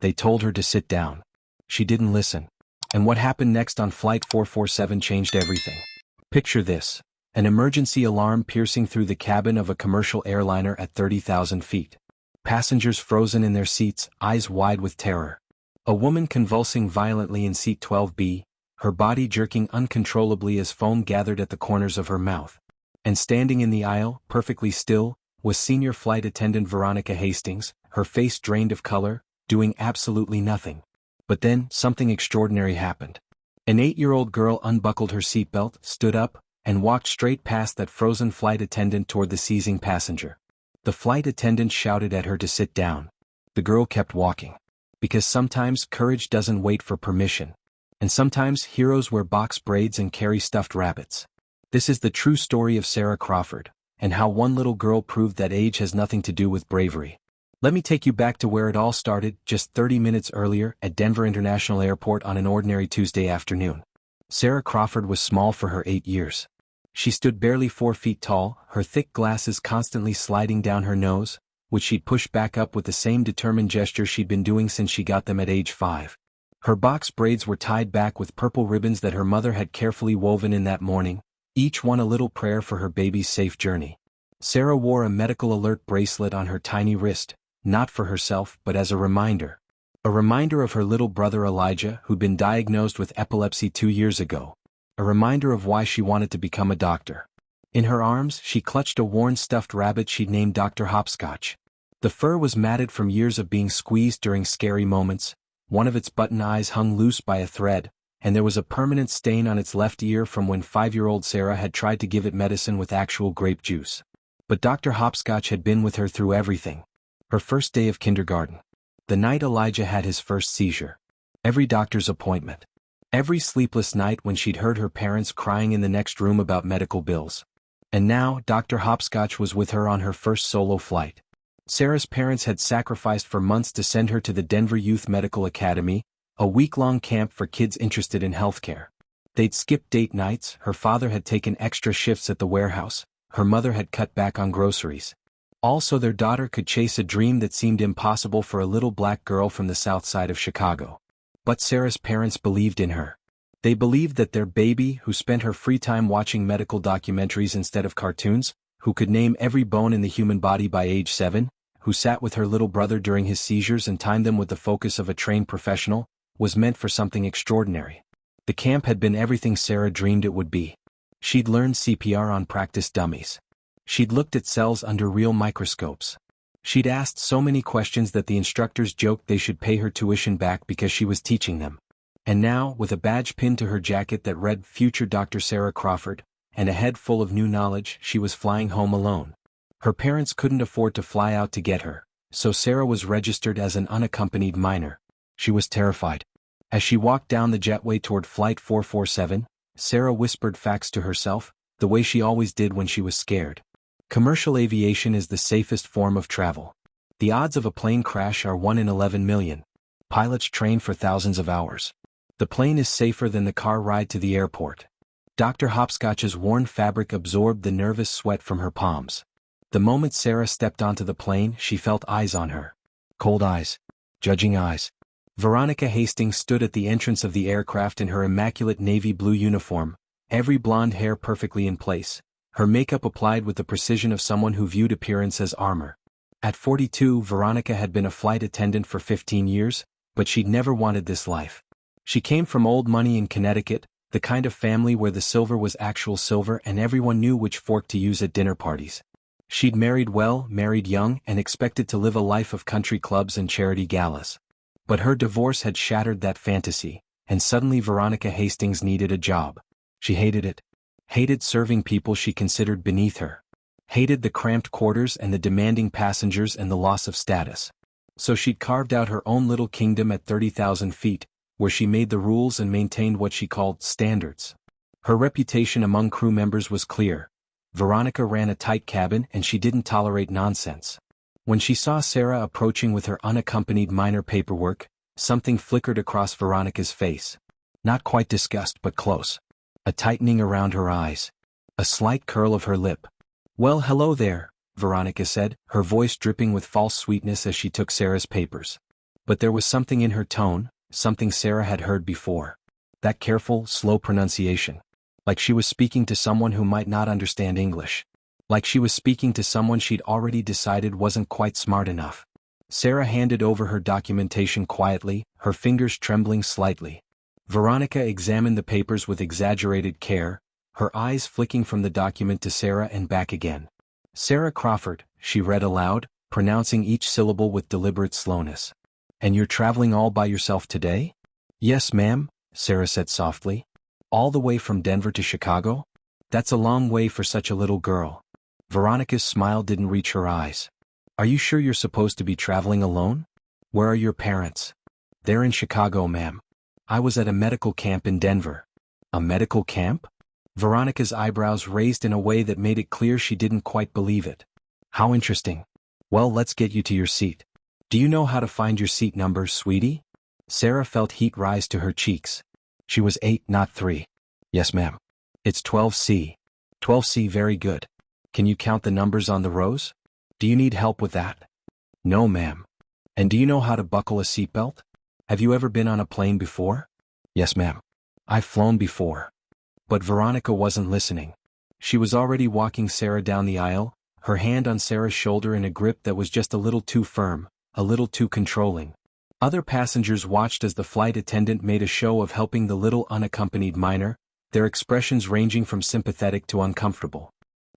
They told her to sit down. She didn't listen. And what happened next on Flight 447 changed everything. Picture this. An emergency alarm piercing through the cabin of a commercial airliner at 30,000 feet. Passengers frozen in their seats, eyes wide with terror. A woman convulsing violently in seat 12B, her body jerking uncontrollably as foam gathered at the corners of her mouth. And standing in the aisle, perfectly still, was senior flight attendant Veronica Hastings, her face drained of color, doing absolutely nothing. But then, something extraordinary happened. An 8-year-old girl unbuckled her seatbelt, stood up, and walked straight past that frozen flight attendant toward the seizing passenger. The flight attendant shouted at her to sit down. The girl kept walking. Because sometimes courage doesn't wait for permission. And sometimes heroes wear box braids and carry stuffed rabbits. This is the true story of Sarah Crawford, and how one little girl proved that age has nothing to do with bravery. Let me take you back to where it all started, just 30 minutes earlier at Denver International Airport on an ordinary Tuesday afternoon. Sarah Crawford was small for her 8 years. She stood barely 4 feet tall, her thick glasses constantly sliding down her nose, which she'd pushed back up with the same determined gesture she'd been doing since she got them at age 5. Her box braids were tied back with purple ribbons that her mother had carefully woven in that morning, each one a little prayer for her baby's safe journey. Sarah wore a medical alert bracelet on her tiny wrist, not for herself but as a reminder. A reminder of her little brother Elijah, who'd been diagnosed with epilepsy 2 years ago. A reminder of why she wanted to become a doctor. In her arms, she clutched a worn stuffed rabbit she'd named Dr. Hopscotch. The fur was matted from years of being squeezed during scary moments, one of its button eyes hung loose by a thread, and there was a permanent stain on its left ear from when 5-year-old Sarah had tried to give it medicine with actual grape juice. But Dr. Hopscotch had been with her through everything. Her first day of kindergarten. The night Elijah had his first seizure. Every doctor's appointment. Every sleepless night when she'd heard her parents crying in the next room about medical bills. And now, Dr. Hopscotch was with her on her first solo flight. Sarah's parents had sacrificed for months to send her to the Denver Youth Medical Academy, a week-long camp for kids interested in healthcare. They'd skipped date nights, her father had taken extra shifts at the warehouse, her mother had cut back on groceries. All so their daughter could chase a dream that seemed impossible for a little black girl from the south side of Chicago. But Sarah's parents believed in her. They believed that their baby, who spent her free time watching medical documentaries instead of cartoons, who could name every bone in the human body by age 7, who sat with her little brother during his seizures and timed them with the focus of a trained professional, was meant for something extraordinary. The camp had been everything Sarah dreamed it would be. She'd learned CPR on practice dummies. She'd looked at cells under real microscopes. She'd asked so many questions that the instructors joked they should pay her tuition back because she was teaching them. And now, with a badge pinned to her jacket that read Future Dr. Sarah Crawford, and a head full of new knowledge, she was flying home alone. Her parents couldn't afford to fly out to get her, so Sarah was registered as an unaccompanied minor. She was terrified. As she walked down the jetway toward Flight 447, Sarah whispered facts to herself, the way she always did when she was scared. Commercial aviation is the safest form of travel. The odds of a plane crash are 1 in 11 million. Pilots train for thousands of hours. The plane is safer than the car ride to the airport. Dr. Hopscotch's worn fabric absorbed the nervous sweat from her palms. The moment Sarah stepped onto the plane, she felt eyes on her. Cold eyes. Judging eyes. Veronica Hastings stood at the entrance of the aircraft in her immaculate navy blue uniform, every blonde hair perfectly in place, her makeup applied with the precision of someone who viewed appearance as armor. At 42, Veronica had been a flight attendant for 15 years, but she'd never wanted this life. She came from old money in Connecticut, the kind of family where the silver was actual silver and everyone knew which fork to use at dinner parties. She'd married well, married young, and expected to live a life of country clubs and charity galas. But her divorce had shattered that fantasy, and suddenly Veronica Hastings needed a job. She hated it. Hated serving people she considered beneath her. Hated the cramped quarters and the demanding passengers and the loss of status. So she'd carved out her own little kingdom at 30,000 feet, where she made the rules and maintained what she called standards. Her reputation among crew members was clear. Veronica ran a tight cabin and she didn't tolerate nonsense. When she saw Sarah approaching with her unaccompanied minor paperwork, something flickered across Veronica's face. Not quite disgust but close. A tightening around her eyes. A slight curl of her lip. "Well, hello there," Veronica said, her voice dripping with false sweetness as she took Sarah's papers. But there was something in her tone, something Sarah had heard before. That careful, slow pronunciation. Like she was speaking to someone who might not understand English. Like she was speaking to someone she'd already decided wasn't quite smart enough. Sarah handed over her documentation quietly, her fingers trembling slightly. Veronica examined the papers with exaggerated care, her eyes flicking from the document to Sarah and back again. Sarah Crawford, she read aloud, pronouncing each syllable with deliberate slowness. And you're traveling all by yourself today? Yes, ma'am, Sarah said softly. All the way from Denver to Chicago? That's a long way for such a little girl. Veronica's smile didn't reach her eyes. Are you sure you're supposed to be traveling alone? Where are your parents? They're in Chicago, ma'am. I was at a medical camp in Denver. A medical camp? Veronica's eyebrows raised in a way that made it clear she didn't quite believe it. How interesting. Well, let's get you to your seat. Do you know how to find your seat number, sweetie? Sarah felt heat rise to her cheeks. She was 8, not 3. Yes, ma'am. It's 12C. 12C, very good. Can you count the numbers on the rows? Do you need help with that? No, ma'am. And do you know how to buckle a seatbelt? Have you ever been on a plane before? Yes, ma'am. I've flown before. But Veronica wasn't listening. She was already walking Sarah down the aisle, her hand on Sarah's shoulder in a grip that was just a little too firm, a little too controlling. Other passengers watched as the flight attendant made a show of helping the little unaccompanied minor, their expressions ranging from sympathetic to uncomfortable.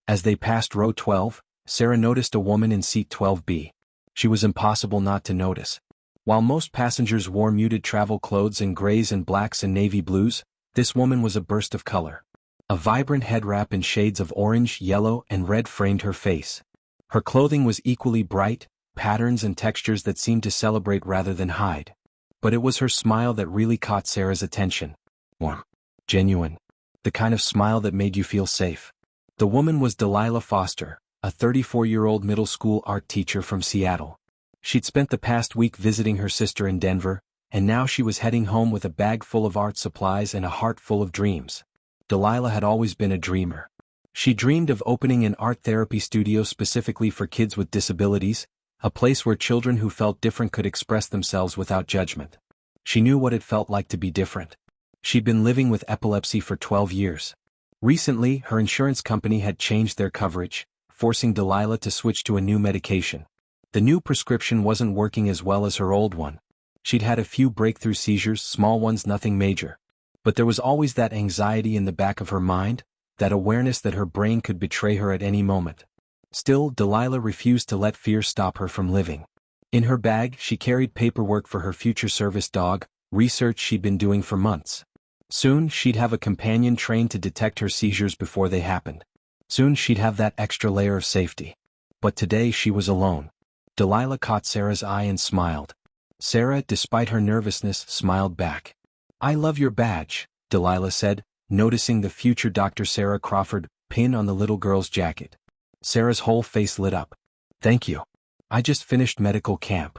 As they passed row 12, Sarah noticed a woman in seat 12B. She was impossible not to notice. While most passengers wore muted travel clothes in grays and blacks and navy blues, this woman was a burst of color. A vibrant head wrap in shades of orange, yellow, and red framed her face. Her clothing was equally bright, patterns and textures that seemed to celebrate rather than hide. But it was her smile that really caught Sarah's attention. Warm. Genuine. The kind of smile that made you feel safe. The woman was Delilah Foster, a 34-year-old middle school art teacher from Seattle. She'd spent the past week visiting her sister in Denver, and now she was heading home with a bag full of art supplies and a heart full of dreams. Delilah had always been a dreamer. She dreamed of opening an art therapy studio specifically for kids with disabilities, a place where children who felt different could express themselves without judgment. She knew what it felt like to be different. She'd been living with epilepsy for 12 years. Recently, her insurance company had changed their coverage, forcing Delilah to switch to a new medication. The new prescription wasn't working as well as her old one. She'd had a few breakthrough seizures, small ones, nothing major. But there was always that anxiety in the back of her mind, that awareness that her brain could betray her at any moment. Still, Delilah refused to let fear stop her from living. In her bag, she carried paperwork for her future service dog, research she'd been doing for months. Soon, she'd have a companion trained to detect her seizures before they happened. Soon she'd have that extra layer of safety. But today she was alone. Delilah caught Sarah's eye and smiled. Sarah, despite her nervousness, smiled back. I love your badge, Delilah said, noticing the future Dr. Sarah Crawford pin on the little girl's jacket. Sarah's whole face lit up. Thank you. I just finished medical camp.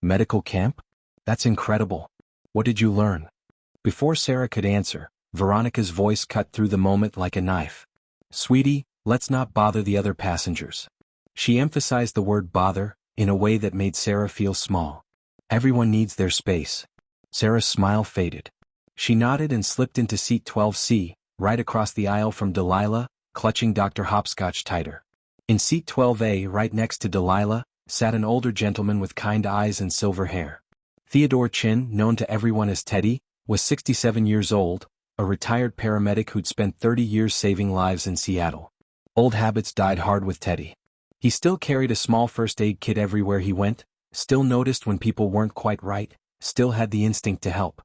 Medical camp? That's incredible. What did you learn? Before Sarah could answer, Veronica's voice cut through the moment like a knife. Sweetie, let's not bother the other passengers. She emphasized the word bother, in a way that made Sarah feel small. Everyone needs their space. Sarah's smile faded. She nodded and slipped into seat 12C, right across the aisle from Delilah, clutching Dr. Hopscotch tighter. In seat 12A, right next to Delilah, sat an older gentleman with kind eyes and silver hair. Theodore Chin, known to everyone as Teddy, was 67 years old, a retired paramedic who'd spent 30 years saving lives in Seattle. Old habits died hard with Teddy. He still carried a small first aid kit everywhere he went, still noticed when people weren't quite right, still had the instinct to help.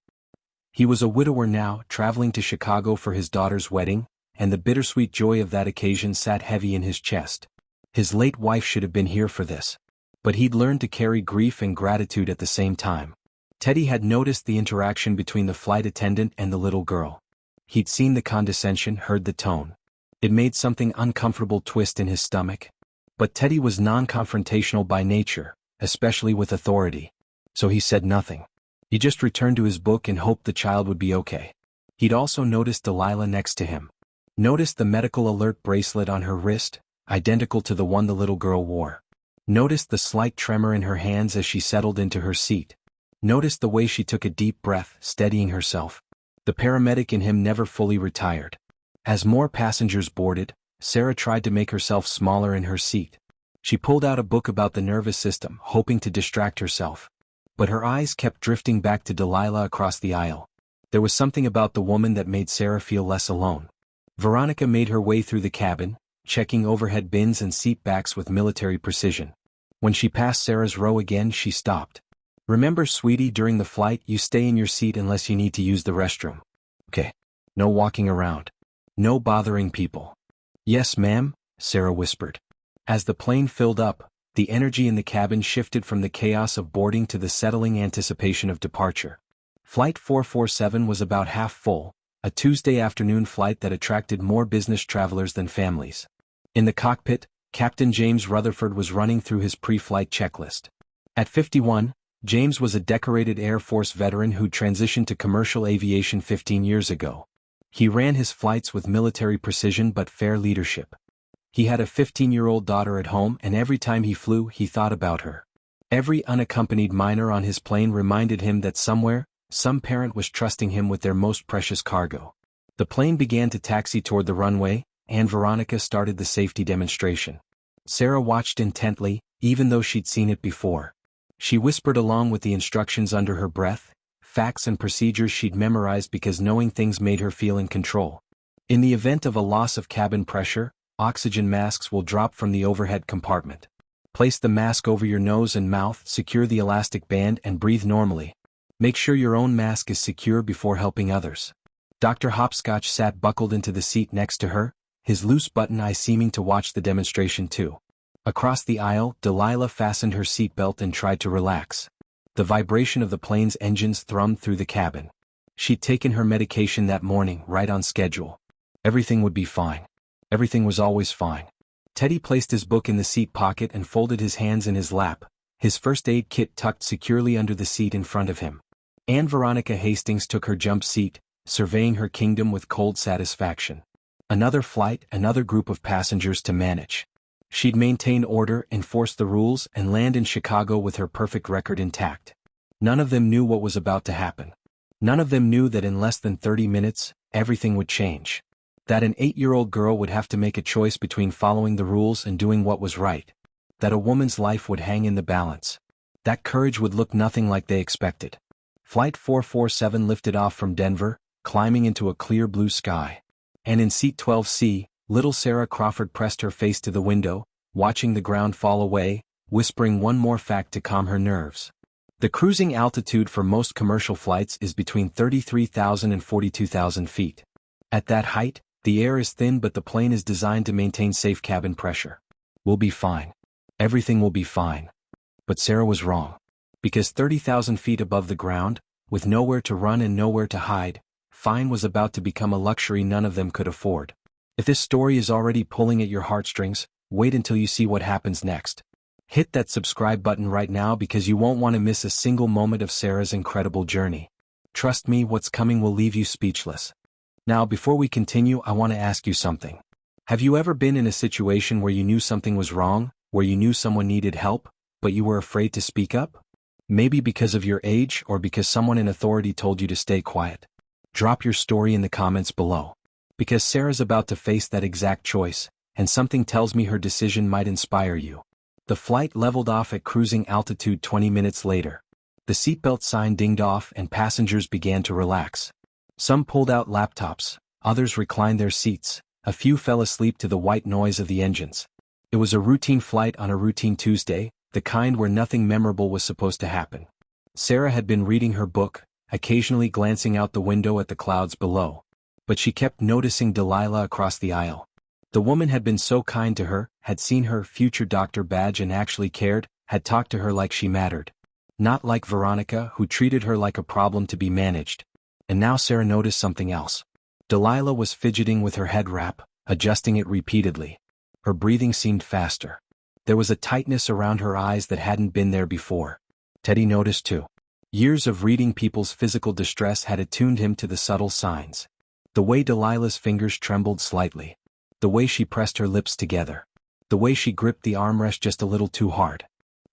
He was a widower now, traveling to Chicago for his daughter's wedding, and the bittersweet joy of that occasion sat heavy in his chest. His late wife should have been here for this. But he'd learned to carry grief and gratitude at the same time. Teddy had noticed the interaction between the flight attendant and the little girl. He'd seen the condescension, heard the tone. It made something uncomfortable twist in his stomach. But Teddy was non-confrontational by nature, especially with authority. So he said nothing. He just returned to his book and hoped the child would be okay. He'd also noticed Delilah next to him. Noticed the medical alert bracelet on her wrist, identical to the one the little girl wore. Noticed the slight tremor in her hands as she settled into her seat. Noticed the way she took a deep breath, steadying herself. The paramedic in him never fully retired. As more passengers boarded, Sarah tried to make herself smaller in her seat. She pulled out a book about the nervous system, hoping to distract herself. But her eyes kept drifting back to Delilah across the aisle. There was something about the woman that made Sarah feel less alone. Veronica made her way through the cabin, checking overhead bins and seat backs with military precision. When she passed Sarah's row again, she stopped. "Remember, sweetie, during the flight you stay in your seat unless you need to use the restroom. Okay. No walking around. No bothering people." "Yes, ma'am," Sarah whispered. As the plane filled up, the energy in the cabin shifted from the chaos of boarding to the settling anticipation of departure. Flight 447 was about half full, a Tuesday afternoon flight that attracted more business travelers than families. In the cockpit, Captain James Rutherford was running through his pre-flight checklist. At 51, James was a decorated Air Force veteran who transitioned to commercial aviation 15 years ago. He ran his flights with military precision but fair leadership. He had a 15-year-old daughter at home, and every time he flew, he thought about her. Every unaccompanied minor on his plane reminded him that somewhere, some parent was trusting him with their most precious cargo. The plane began to taxi toward the runway, and Veronica started the safety demonstration. Sarah watched intently, even though she'd seen it before. She whispered along with the instructions under her breath, facts and procedures she'd memorized because knowing things made her feel in control. In the event of a loss of cabin pressure, oxygen masks will drop from the overhead compartment. Place the mask over your nose and mouth, secure the elastic band, and breathe normally. Make sure your own mask is secure before helping others. Dr. Hopscotch sat buckled into the seat next to her, his loose button eye seeming to watch the demonstration too. Across the aisle, Delilah fastened her seatbelt and tried to relax. The vibration of the plane's engines thrummed through the cabin. She'd taken her medication that morning, right on schedule. Everything would be fine. Everything was always fine. Teddy placed his book in the seat pocket and folded his hands in his lap, his first aid kit tucked securely under the seat in front of him. And Veronica Hastings took her jump seat, surveying her kingdom with cold satisfaction. Another flight, another group of passengers to manage. She'd maintain order, enforce the rules, and land in Chicago with her perfect record intact. None of them knew what was about to happen. None of them knew that in less than 30 minutes, everything would change. That an 8-year-old girl would have to make a choice between following the rules and doing what was right. That a woman's life would hang in the balance. That courage would look nothing like they expected. Flight 447 lifted off from Denver, climbing into a clear blue sky. And in seat 12C, little Sarah Crawford pressed her face to the window, watching the ground fall away, whispering one more fact to calm her nerves. The cruising altitude for most commercial flights is between 33,000 and 42,000 feet. At that height, the air is thin, but the plane is designed to maintain safe cabin pressure. We'll be fine. Everything will be fine. But Sarah was wrong. Because 30,000 feet above the ground, with nowhere to run and nowhere to hide, fine was about to become a luxury none of them could afford. If this story is already pulling at your heartstrings, wait until you see what happens next. Hit that subscribe button right now because you won't want to miss a single moment of Sarah's incredible journey. Trust me, what's coming will leave you speechless. Now, before we continue, I want to ask you something. Have you ever been in a situation where you knew something was wrong, where you knew someone needed help, but you were afraid to speak up? Maybe because of your age or because someone in authority told you to stay quiet. Drop your story in the comments below. Because Sarah's about to face that exact choice, and something tells me her decision might inspire you. The flight leveled off at cruising altitude 20 minutes later. The seatbelt sign dinged off and passengers began to relax. Some pulled out laptops, others reclined their seats, a few fell asleep to the white noise of the engines. It was a routine flight on a routine Tuesday, the kind where nothing memorable was supposed to happen. Sarah had been reading her book, occasionally glancing out the window at the clouds below. But she kept noticing Delilah across the aisle. The woman had been so kind to her, had seen her future doctor badge and actually cared, had talked to her like she mattered. Not like Veronica, who treated her like a problem to be managed. And now Sarah noticed something else. Delilah was fidgeting with her head wrap, adjusting it repeatedly. Her breathing seemed faster. There was a tightness around her eyes that hadn't been there before. Teddy noticed too. Years of reading people's physical distress had attuned him to the subtle signs. The way Delilah's fingers trembled slightly. The way she pressed her lips together. The way she gripped the armrest just a little too hard.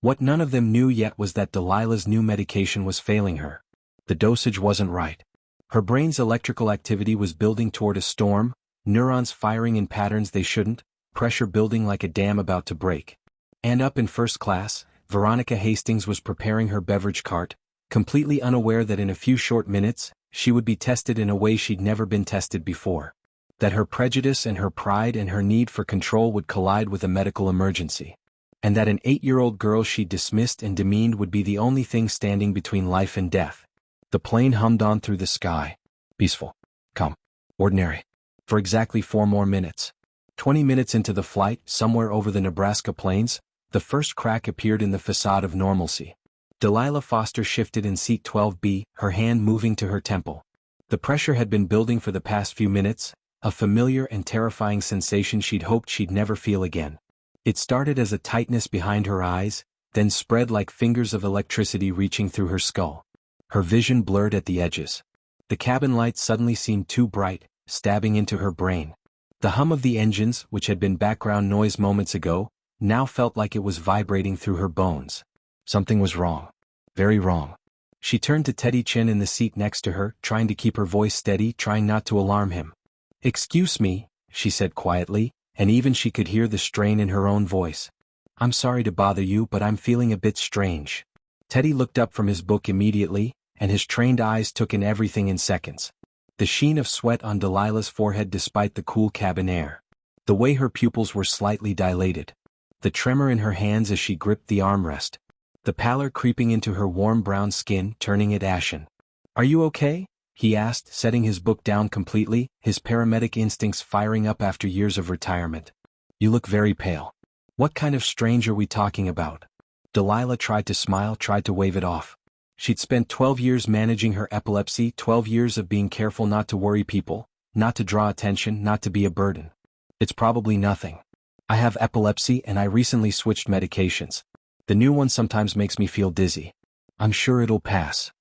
What none of them knew yet was that Delilah's new medication was failing her. The dosage wasn't right. Her brain's electrical activity was building toward a storm, neurons firing in patterns they shouldn't, pressure building like a dam about to break. And up in first class, Veronica Hastings was preparing her beverage cart, completely unaware that in a few short minutes, she would be tested in a way she'd never been tested before. That her prejudice and her pride and her need for control would collide with a medical emergency. And that an 8-year-old girl she'd dismissed and demeaned would be the only thing standing between life and death. The plane hummed on through the sky. Peaceful. Calm. Ordinary. For exactly 4 more minutes. 20 minutes into the flight, somewhere over the Nebraska plains, the first crack appeared in the facade of normalcy. Delilah Foster shifted in seat 12B, her hand moving to her temple. The pressure had been building for the past few minutes, a familiar and terrifying sensation she'd hoped she'd never feel again. It started as a tightness behind her eyes, then spread like fingers of electricity reaching through her skull. Her vision blurred at the edges. The cabin lights suddenly seemed too bright, stabbing into her brain. The hum of the engines, which had been background noise moments ago, now felt like it was vibrating through her bones. Something was wrong. Very wrong. She turned to Teddy Chin in the seat next to her, trying to keep her voice steady, trying not to alarm him. "Excuse me," she said quietly, and even she could hear the strain in her own voice. "I'm sorry to bother you, but I'm feeling a bit strange." Teddy looked up from his book immediately, and his trained eyes took in everything in seconds. The sheen of sweat on Delilah's forehead despite the cool cabin air. The way her pupils were slightly dilated. The tremor in her hands as she gripped the armrest. The pallor creeping into her warm brown skin, turning it ashen. "Are you okay?" he asked, setting his book down completely, his paramedic instincts firing up after years of retirement. "You look very pale. What kind of strange are we talking about?" Delilah tried to smile, tried to wave it off. She'd spent 12 years managing her epilepsy, 12 years of being careful not to worry people, not to draw attention, not to be a burden. "It's probably nothing. I have epilepsy and I recently switched medications. The new one sometimes makes me feel dizzy. I'm sure it'll pass."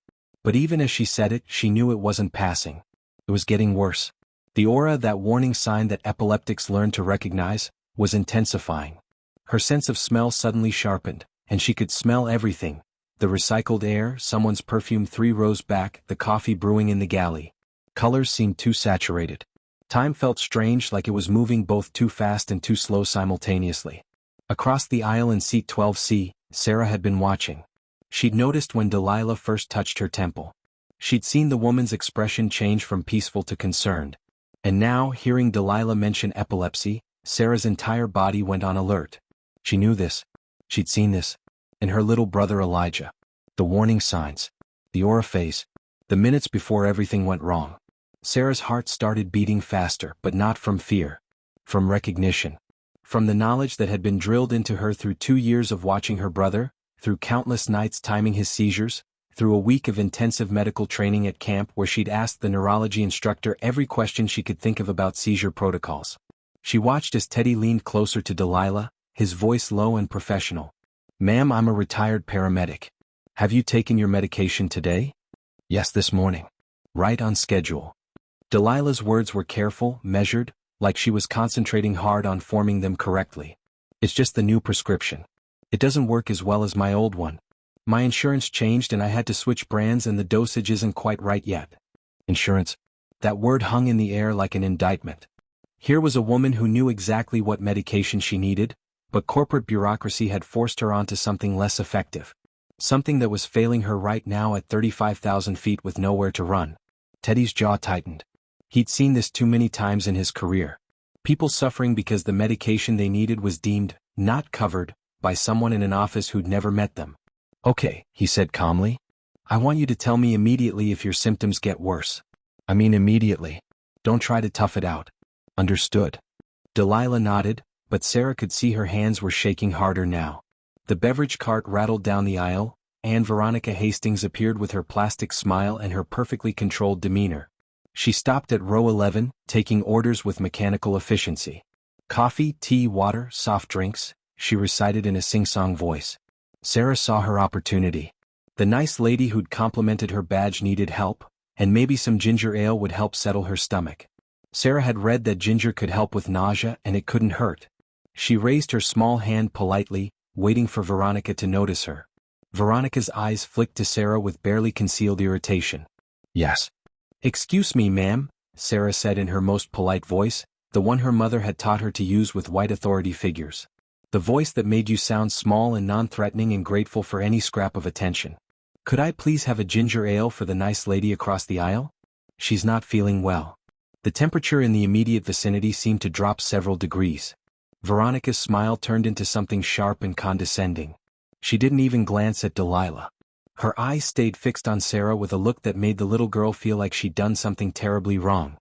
But even as she said it, she knew it wasn't passing. It was getting worse. The aura, that warning sign that epileptics learn to recognize, was intensifying. Her sense of smell suddenly sharpened, and she could smell everything. The recycled air, someone's perfume 3 rows back, the coffee brewing in the galley. Colors seemed too saturated. Time felt strange, like it was moving both too fast and too slow simultaneously. Across the aisle in seat 12C, Sarah had been watching. She'd noticed when Delilah first touched her temple. She'd seen the woman's expression change from peaceful to concerned. And now, hearing Delilah mention epilepsy, Sarah's entire body went on alert. She knew this. She'd seen this. In her little brother Elijah. The warning signs. The aura phase. The minutes before everything went wrong. Sarah's heart started beating faster, but not from fear. From recognition. From the knowledge that had been drilled into her through 2 years of watching her brother, through countless nights timing his seizures, through a week of intensive medical training at camp where she'd asked the neurology instructor every question she could think of about seizure protocols. She watched as Teddy leaned closer to Delilah, his voice low and professional. "Ma'am, I'm a retired paramedic. Have you taken your medication today?" "Yes, this morning." "Right on schedule." Delilah's words were careful, measured, like she was concentrating hard on forming them correctly. "It's just the new prescription. It doesn't work as well as my old one. My insurance changed and I had to switch brands and the dosage isn't quite right yet." Insurance? That word hung in the air like an indictment. Here was a woman who knew exactly what medication she needed, but corporate bureaucracy had forced her onto something less effective. Something that was failing her right now at 35,000 feet with nowhere to run. Teddy's jaw tightened. He'd seen this too many times in his career. People suffering because the medication they needed was deemed not covered by someone in an office who'd never met them. "Okay," he said calmly. "I want you to tell me immediately if your symptoms get worse. I mean immediately. Don't try to tough it out." "Understood." Delilah nodded, but Sarah could see her hands were shaking harder now. The beverage cart rattled down the aisle, and Veronica Hastings appeared with her plastic smile and her perfectly controlled demeanor. She stopped at row 11, taking orders with mechanical efficiency. "Coffee, tea, water, soft drinks," she recited in a sing-song voice. Sarah saw her opportunity. The nice lady who'd complimented her badge needed help, and maybe some ginger ale would help settle her stomach. Sarah had read that ginger could help with nausea and it couldn't hurt. She raised her small hand politely, waiting for Veronica to notice her. Veronica's eyes flicked to Sarah with barely concealed irritation. "Yes." "Excuse me, ma'am," Sarah said in her most polite voice, the one her mother had taught her to use with white authority figures. The voice that made you sound small and non-threatening and grateful for any scrap of attention. "Could I please have a ginger ale for the nice lady across the aisle? She's not feeling well." The temperature in the immediate vicinity seemed to drop several degrees. Veronica's smile turned into something sharp and condescending. She didn't even glance at Delilah. Her eyes stayed fixed on Sarah with a look that made the little girl feel like she'd done something terribly wrong.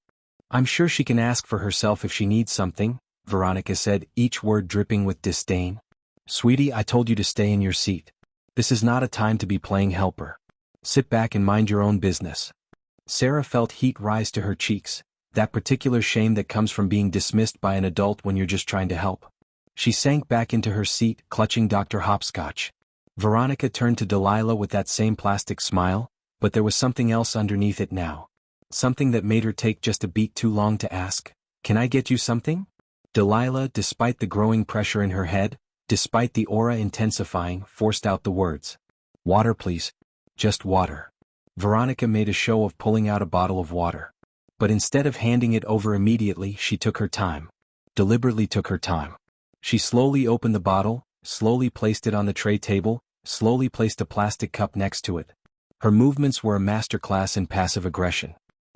"I'm sure she can ask for herself if she needs something," Veronica said, each word dripping with disdain. "Sweetie, I told you to stay in your seat. This is not a time to be playing helper. Sit back and mind your own business." Sarah felt heat rise to her cheeks, that particular shame that comes from being dismissed by an adult when you're just trying to help. She sank back into her seat, clutching Dr. Hopscotch. Veronica turned to Delilah with that same plastic smile, but there was something else underneath it now. Something that made her take just a beat too long to ask, "Can I get you something?" Delilah, despite the growing pressure in her head, despite the aura intensifying, forced out the words. "Water, please. Just water." Veronica made a show of pulling out a bottle of water. But instead of handing it over immediately, she took her time. Deliberately took her time. She slowly opened the bottle, slowly placed it on the tray table, slowly placed a plastic cup next to it. Her movements were a masterclass in passive aggression.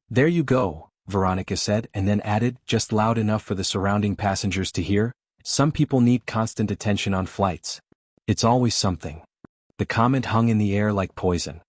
"There you go," Veronica said, and then added, just loud enough for the surrounding passengers to hear, "Some people need constant attention on flights. It's always something." The comment hung in the air like poison.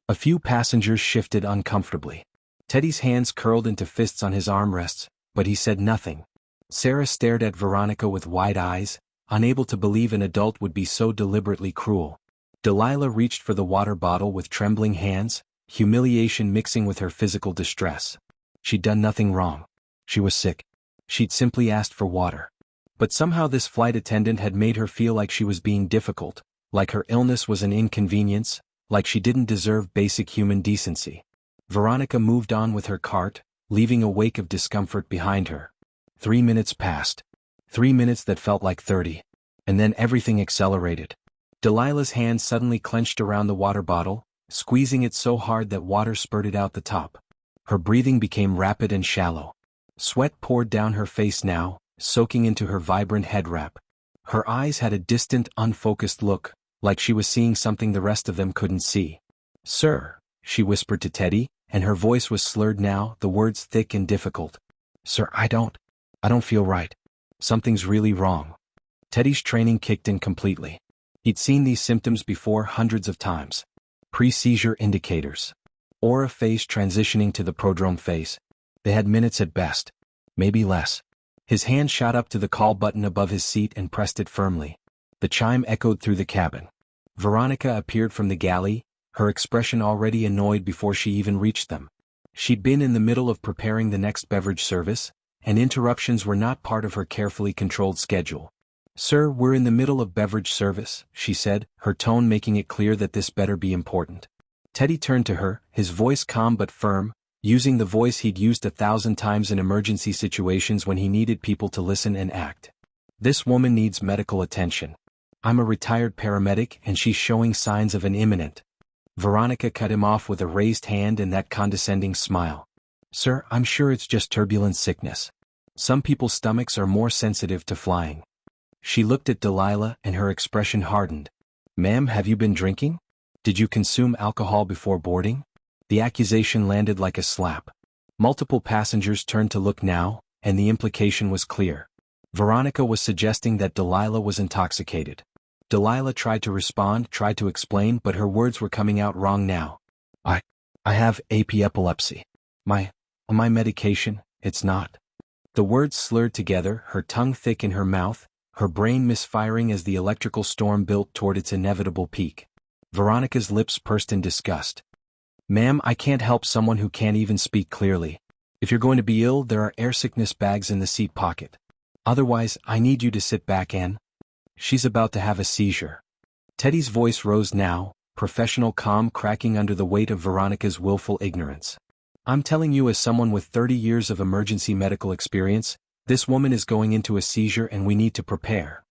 A few passengers shifted uncomfortably. Teddy's hands curled into fists on his armrests, but he said nothing. Sarah stared at Veronica with wide eyes, unable to believe an adult would be so deliberately cruel. Delilah reached for the water bottle with trembling hands, humiliation mixing with her physical distress. She'd done nothing wrong. She was sick. She'd simply asked for water. But somehow this flight attendant had made her feel like she was being difficult, like her illness was an inconvenience, like she didn't deserve basic human decency. Veronica moved on with her cart, leaving a wake of discomfort behind her. 3 minutes passed. 3 minutes that felt like 30. And then everything accelerated. Delilah's hand suddenly clenched around the water bottle, squeezing it so hard that water spurted out the top. Her breathing became rapid and shallow. Sweat poured down her face now, soaking into her vibrant head wrap. Her eyes had a distant, unfocused look, like she was seeing something the rest of them couldn't see. "Sir," she whispered to Teddy, and her voice was slurred now, the words thick and difficult. "Sir, I don't feel right. Something's really wrong." Teddy's training kicked in completely. He'd seen these symptoms before hundreds of times. Pre-seizure indicators. Aura phase transitioning to the prodrome phase. They had minutes at best. Maybe less. His hand shot up to the call button above his seat and pressed it firmly. The chime echoed through the cabin. Veronica appeared from the galley, her expression already annoyed before she even reached them. She'd been in the middle of preparing the next beverage service, and interruptions were not part of her carefully controlled schedule. "Sir, we're in the middle of beverage service," she said, her tone making it clear that this better be important. Teddy turned to her, his voice calm but firm, using the voice he'd used 1,000 times in emergency situations when he needed people to listen and act. "This woman needs medical attention. I'm a retired paramedic and she's showing signs of an imminent." Veronica cut him off with a raised hand and that condescending smile. "Sir, I'm sure it's just turbulent sickness. Some people's stomachs are more sensitive to flying." She looked at Delilah and her expression hardened. "Ma'am, have you been drinking? Did you consume alcohol before boarding?" The accusation landed like a slap. Multiple passengers turned to look now, and the implication was clear. Veronica was suggesting that Delilah was intoxicated. Delilah tried to respond, tried to explain, but her words were coming out wrong now. I have epilepsy. My medication, it's not." The words slurred together, her tongue thick in her mouth, her brain misfiring as the electrical storm built toward its inevitable peak. Veronica's lips pursed in disgust. "Ma'am, I can't help someone who can't even speak clearly. If you're going to be ill, there are air sickness bags in the seat pocket. Otherwise, I need you to sit back and..." "She's about to have a seizure." Teddy's voice rose now, professional calm cracking under the weight of Veronica's willful ignorance. "I'm telling you as someone with 30 years of emergency medical experience, this woman is going into a seizure and we need to prepare."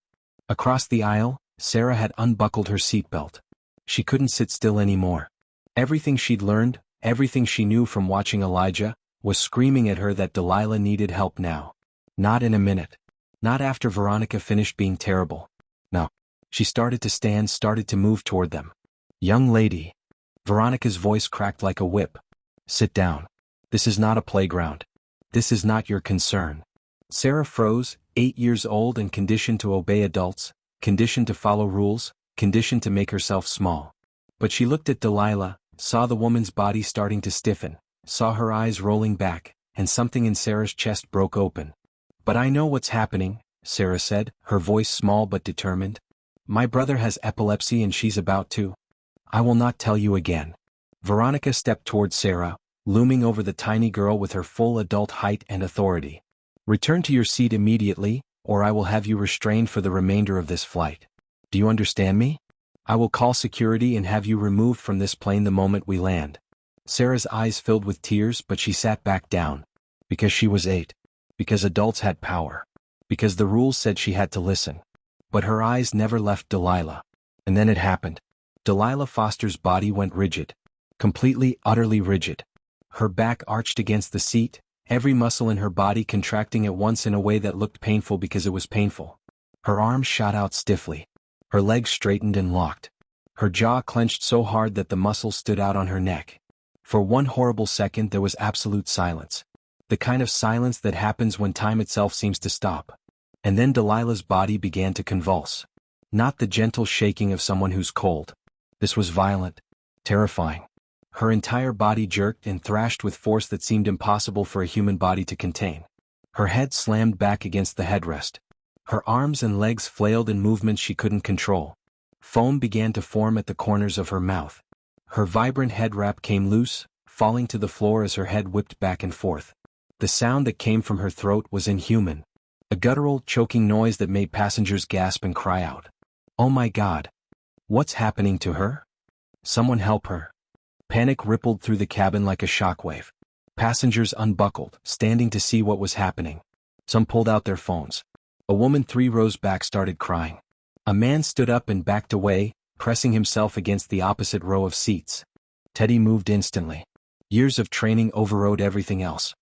Across the aisle, Sarah had unbuckled her seatbelt. She couldn't sit still anymore. Everything she'd learned, everything she knew from watching Elijah, was screaming at her that Delilah needed help now. Not in a minute. Not after Veronica finished being terrible. No. She started to stand, started to move toward them. "Young lady." Veronica's voice cracked like a whip. "Sit down. This is not a playground. This is not your concern." Sarah froze, 8 years old and conditioned to obey adults, conditioned to follow rules, conditioned to make herself small. But she looked at Delilah, saw the woman's body starting to stiffen, saw her eyes rolling back, and something in Sarah's chest broke open. "But I know what's happening," Sarah said, her voice small but determined. "My brother has epilepsy and she's about to. I will not tell you again." Veronica stepped toward Sarah, looming over the tiny girl with her full adult height and authority. "Return to your seat immediately, or I will have you restrained for the remainder of this flight. Do you understand me? I will call security and have you removed from this plane the moment we land." Sarah's eyes filled with tears, but she sat back down. Because she was 8. Because adults had power. Because the rules said she had to listen. But her eyes never left Delilah. And then it happened. Delilah Foster's body went rigid. Completely, utterly rigid. Her back arched against the seat, every muscle in her body contracting at once in a way that looked painful because it was painful. Her arms shot out stiffly. Her legs straightened and locked. Her jaw clenched so hard that the muscles stood out on her neck. For one horrible second there was absolute silence. The kind of silence that happens when time itself seems to stop. And then Delilah's body began to convulse. Not the gentle shaking of someone who's cold. This was violent, terrifying. Her entire body jerked and thrashed with force that seemed impossible for a human body to contain. Her head slammed back against the headrest. Her arms and legs flailed in movements she couldn't control. Foam began to form at the corners of her mouth. Her vibrant head wrap came loose, falling to the floor as her head whipped back and forth. The sound that came from her throat was inhuman. A guttural, choking noise that made passengers gasp and cry out. "Oh my God! What's happening to her? Someone help her!" Panic rippled through the cabin like a shockwave. Passengers unbuckled, standing to see what was happening. Some pulled out their phones. A woman 3 rows back started crying. A man stood up and backed away, pressing himself against the opposite row of seats. Teddy moved instantly. Years of training overrode everything else.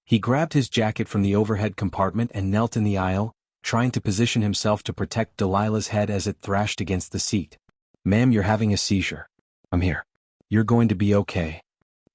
He grabbed his jacket from the overhead compartment and knelt in the aisle, trying to position himself to protect Delilah's head as it thrashed against the seat. "Ma'am, you're having a seizure. I'm here. You're going to be okay."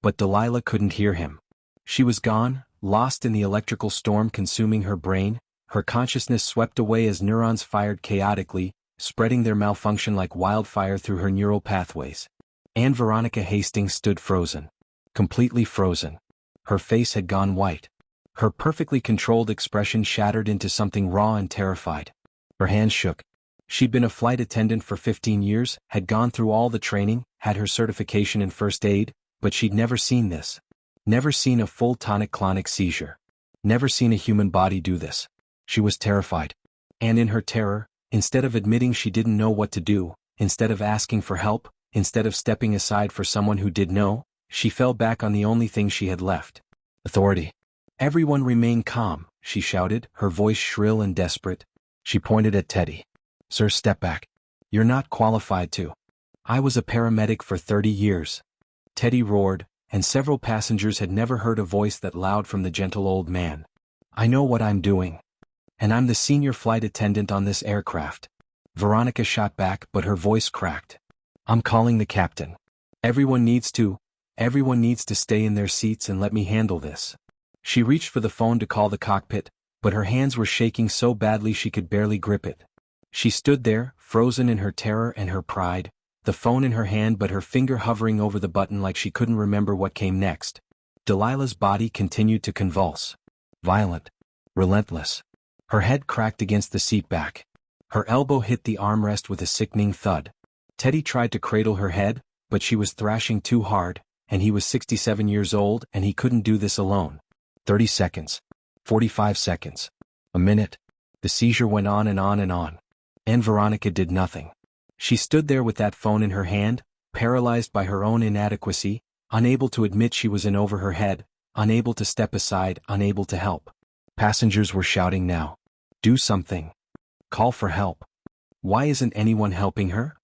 But Delilah couldn't hear him. She was gone, lost in the electrical storm consuming her brain, her consciousness swept away as neurons fired chaotically, spreading their malfunction like wildfire through her neural pathways. And Veronica Hastings stood frozen. Completely frozen. Her face had gone white. Her perfectly controlled expression shattered into something raw and terrified. Her hands shook. She'd been a flight attendant for 15 years, had gone through all the training, had her certification in first aid, but she'd never seen this. Never seen a full tonic-clonic seizure. Never seen a human body do this. She was terrified. And in her terror, instead of admitting she didn't know what to do, instead of asking for help, instead of stepping aside for someone who did know, she fell back on the only thing she had left. Authority. "Everyone remain calm," she shouted, her voice shrill and desperate. She pointed at Teddy. "Sir, step back. You're not qualified to." "I was a paramedic for 30 years. Teddy roared, and several passengers had never heard a voice that loud from the gentle old man. "I know what I'm doing. And I'm the senior flight attendant on this aircraft." Veronica shot back, but her voice cracked. "I'm calling the captain. Everyone needs to stay in their seats and let me handle this." She reached for the phone to call the cockpit, but her hands were shaking so badly she could barely grip it. She stood there, frozen in her terror and her pride, the phone in her hand but her finger hovering over the button like she couldn't remember what came next. Delilah's body continued to convulse. Violent. Relentless. Her head cracked against the seat back. Her elbow hit the armrest with a sickening thud. Teddy tried to cradle her head, but she was thrashing too hard, and he was 67 years old and he couldn't do this alone. 30 seconds. 45 seconds. A minute. The seizure went on and on and on. And Veronica did nothing. She stood there with that phone in her hand, paralyzed by her own inadequacy, unable to admit she was in over her head, unable to step aside, unable to help. Passengers were shouting now. "Do something. Call for help. Why isn't anyone helping her?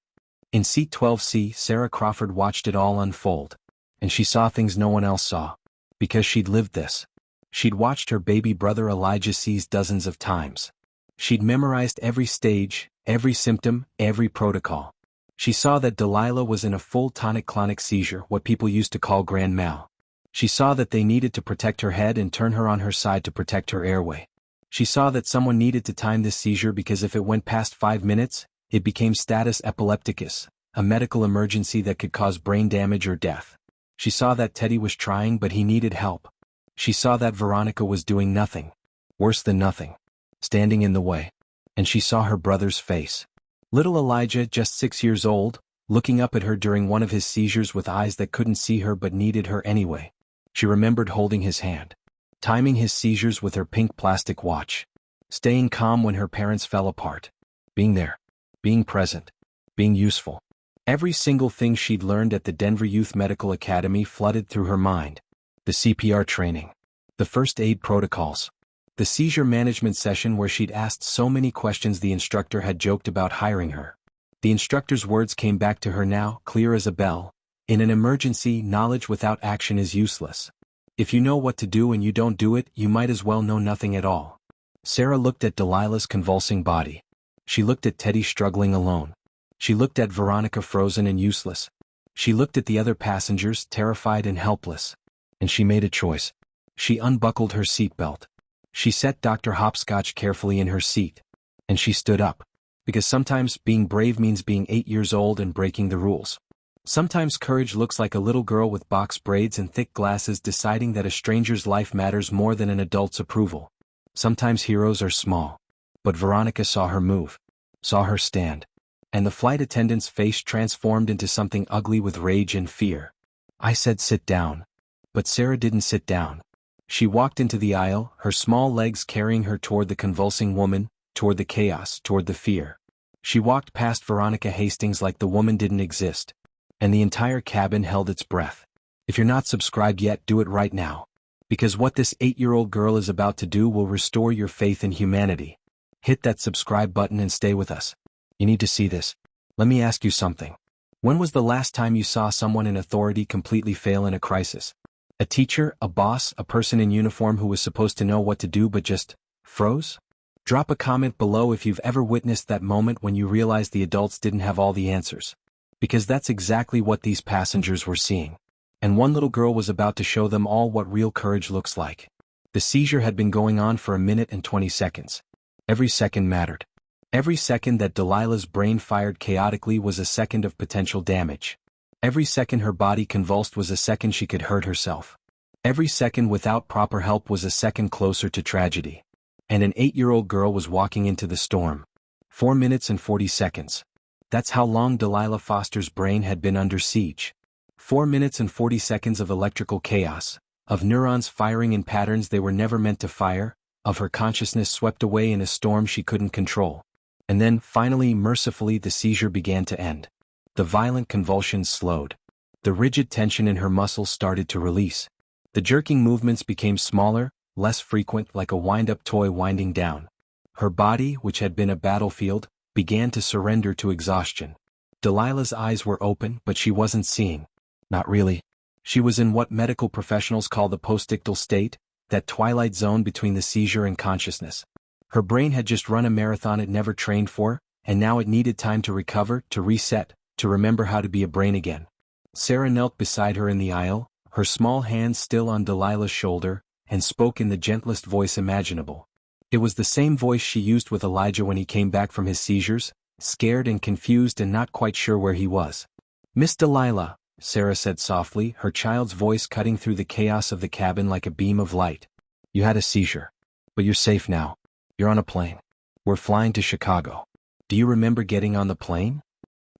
In seat 12C, Sarah Crawford watched it all unfold. And she saw things no one else saw. Because she'd lived this. She'd watched her baby brother Elijah seize dozens of times. She'd memorized every stage, every symptom, every protocol. She saw that Delilah was in a full tonic-clonic seizure, what people used to call grand mal. She saw that they needed to protect her head and turn her on her side to protect her airway. She saw that someone needed to time this seizure because if it went past 5 minutes, it became status epilepticus, a medical emergency that could cause brain damage or death. She saw that Teddy was trying but he needed help. She saw that Veronica was doing nothing. Worse than nothing. Standing in the way. And she saw her brother's face. Little Elijah, just 6 years old, looking up at her during one of his seizures with eyes that couldn't see her but needed her anyway. She remembered holding his hand. Timing his seizures with her pink plastic watch. Staying calm when her parents fell apart. Being there. Being present. Being useful. Every single thing she'd learned at the Denver Youth Medical Academy flooded through her mind. The CPR training. The first aid protocols. The seizure management session where she'd asked so many questions the instructor had joked about hiring her. The instructor's words came back to her now, clear as a bell. In an emergency, knowledge without action is useless. If you know what to do and you don't do it, you might as well know nothing at all. Sarah looked at Delilah's convulsing body. She looked at Teddy struggling alone. She looked at Veronica frozen and useless. She looked at the other passengers, terrified and helpless. And she made a choice. She unbuckled her seatbelt. She set Dr. Hopscotch carefully in her seat. And she stood up. Because sometimes being brave means being 8 years old and breaking the rules. Sometimes courage looks like a little girl with box braids and thick glasses deciding that a stranger's life matters more than an adult's approval. Sometimes heroes are small. But Veronica saw her move. Saw her stand. And the flight attendant's face transformed into something ugly with rage and fear. I said sit down. But Sarah didn't sit down. She walked into the aisle, her small legs carrying her toward the convulsing woman, toward the chaos, toward the fear. She walked past Veronica Hastings like the woman didn't exist. And the entire cabin held its breath. If you're not subscribed yet, do it right now. Because what this 8-year-old girl is about to do will restore your faith in humanity. Hit that subscribe button and stay with us. You need to see this. Let me ask you something. When was the last time you saw someone in authority completely fail in a crisis? A teacher, a boss, a person in uniform who was supposed to know what to do but just froze? Drop a comment below if you've ever witnessed that moment when you realized the adults didn't have all the answers. Because that's exactly what these passengers were seeing. And one little girl was about to show them all what real courage looks like. The seizure had been going on for 1 minute and 20 seconds. Every second mattered. Every second that Delilah's brain fired chaotically was a second of potential damage. Every second her body convulsed was a second she could hurt herself. Every second without proper help was a second closer to tragedy. And an 8-year-old girl was walking into the storm. 4 minutes and 40 seconds. That's how long Delilah Foster's brain had been under siege. 4 minutes and 40 seconds of electrical chaos, of neurons firing in patterns they were never meant to fire, of her consciousness swept away in a storm she couldn't control. And then, finally, mercifully, the seizure began to end. The violent convulsions slowed. The rigid tension in her muscles started to release. The jerking movements became smaller, less frequent, like a wind-up toy winding down. Her body, which had been a battlefield, began to surrender to exhaustion. Delilah's eyes were open, but she wasn't seeing. Not really. She was in what medical professionals call the postictal state, that twilight zone between the seizure and consciousness. Her brain had just run a marathon it never trained for, and now it needed time to recover, to reset, to remember how to be a brain again. Sarah knelt beside her in the aisle, her small hand still on Delilah's shoulder, and spoke in the gentlest voice imaginable. It was the same voice she used with Elijah when he came back from his seizures, scared and confused and not quite sure where he was. "Miss Delilah," Sarah said softly, her child's voice cutting through the chaos of the cabin like a beam of light. "You had a seizure. But you're safe now. You're on a plane. We're flying to Chicago. Do you remember getting on the plane?"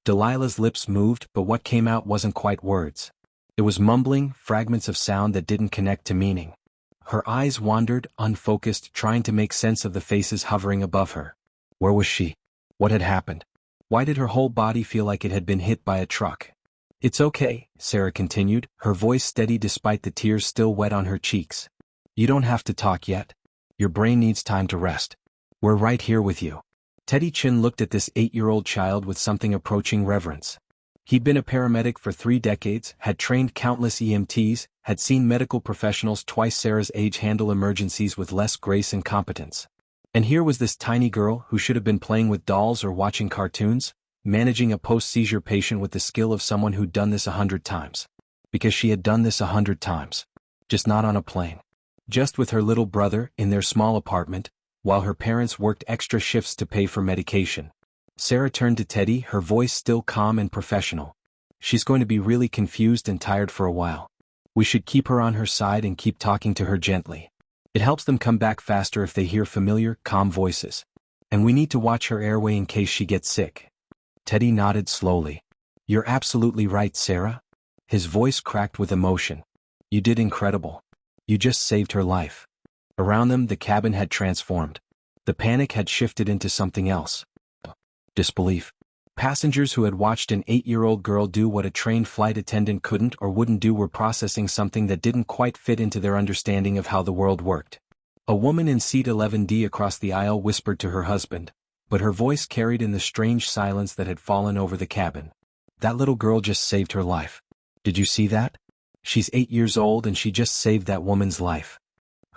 Delilah's lips moved, but what came out wasn't quite words. It was mumbling, fragments of sound that didn't connect to meaning. Her eyes wandered, unfocused, trying to make sense of the faces hovering above her. Where was she? What had happened? Why did her whole body feel like it had been hit by a truck? "It's okay," Sarah continued, her voice steady despite the tears still wet on her cheeks. "You don't have to talk yet. Your brain needs time to rest. We're right here with you." Teddy Chin looked at this 8-year-old child with something approaching reverence. He'd been a paramedic for 3 decades, had trained countless EMTs, had seen medical professionals twice Sarah's age handle emergencies with less grace and competence. And here was this tiny girl who should have been playing with dolls or watching cartoons, managing a post-seizure patient with the skill of someone who'd done this 100 times. Because she had done this 100 times. Just not on a plane. Just with her little brother in their small apartment, while her parents worked extra shifts to pay for medication. Sarah turned to Teddy, her voice still calm and professional. She's going to be really confused and tired for a while. We should keep her on her side and keep talking to her gently. It helps them come back faster if they hear familiar, calm voices. And we need to watch her airway in case she gets sick. Teddy nodded slowly. You're absolutely right, Sarah. His voice cracked with emotion. You did incredible. You just saved her life. Around them, the cabin had transformed. The panic had shifted into something else. Disbelief. Passengers who had watched an 8-year-old girl do what a trained flight attendant couldn't or wouldn't do were processing something that didn't quite fit into their understanding of how the world worked. A woman in seat 11D across the aisle whispered to her husband, but her voice carried in the strange silence that had fallen over the cabin. That little girl just saved her life. Did you see that? She's 8 years old and she just saved that woman's life.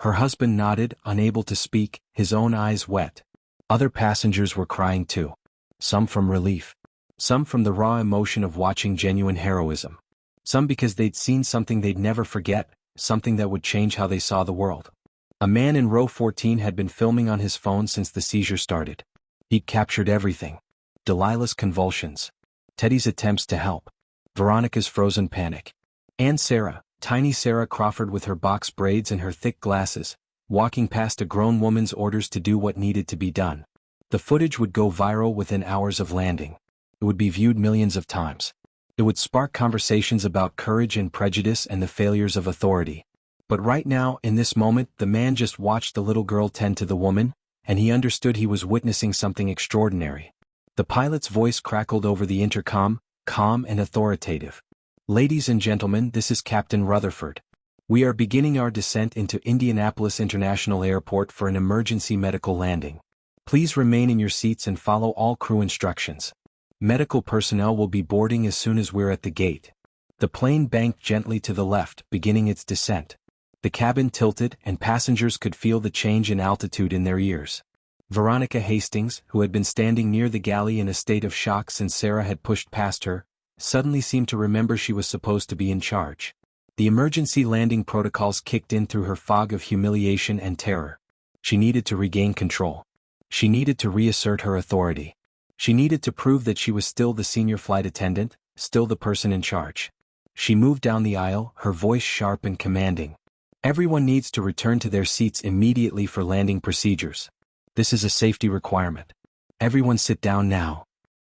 Her husband nodded, unable to speak, his own eyes wet. Other passengers were crying too. Some from relief. Some from the raw emotion of watching genuine heroism. Some because they'd seen something they'd never forget, something that would change how they saw the world. A man in row 14 had been filming on his phone since the seizure started. He'd captured everything. Delilah's convulsions. Teddy's attempts to help. Veronica's frozen panic. And Sarah, tiny Sarah Crawford with her box braids and her thick glasses, walking past a grown woman's orders to do what needed to be done. The footage would go viral within hours of landing. It would be viewed millions of times. It would spark conversations about courage and prejudice and the failures of authority. But right now, in this moment, the man just watched the little girl tend to the woman, and he understood he was witnessing something extraordinary. The pilot's voice crackled over the intercom, calm and authoritative. Ladies and gentlemen, this is Captain Rutherford. We are beginning our descent into Indianapolis International Airport for an emergency medical landing. Please remain in your seats and follow all crew instructions. Medical personnel will be boarding as soon as we're at the gate. The plane banked gently to the left, beginning its descent. The cabin tilted and passengers could feel the change in altitude in their ears. Veronica Hastings, who had been standing near the galley in a state of shock since Sarah had pushed past her, suddenly seemed to remember she was supposed to be in charge. The emergency landing protocols kicked in through her fog of humiliation and terror. She needed to regain control. She needed to reassert her authority. She needed to prove that she was still the senior flight attendant, still the person in charge. She moved down the aisle, her voice sharp and commanding. Everyone needs to return to their seats immediately for landing procedures. This is a safety requirement. Everyone sit down now.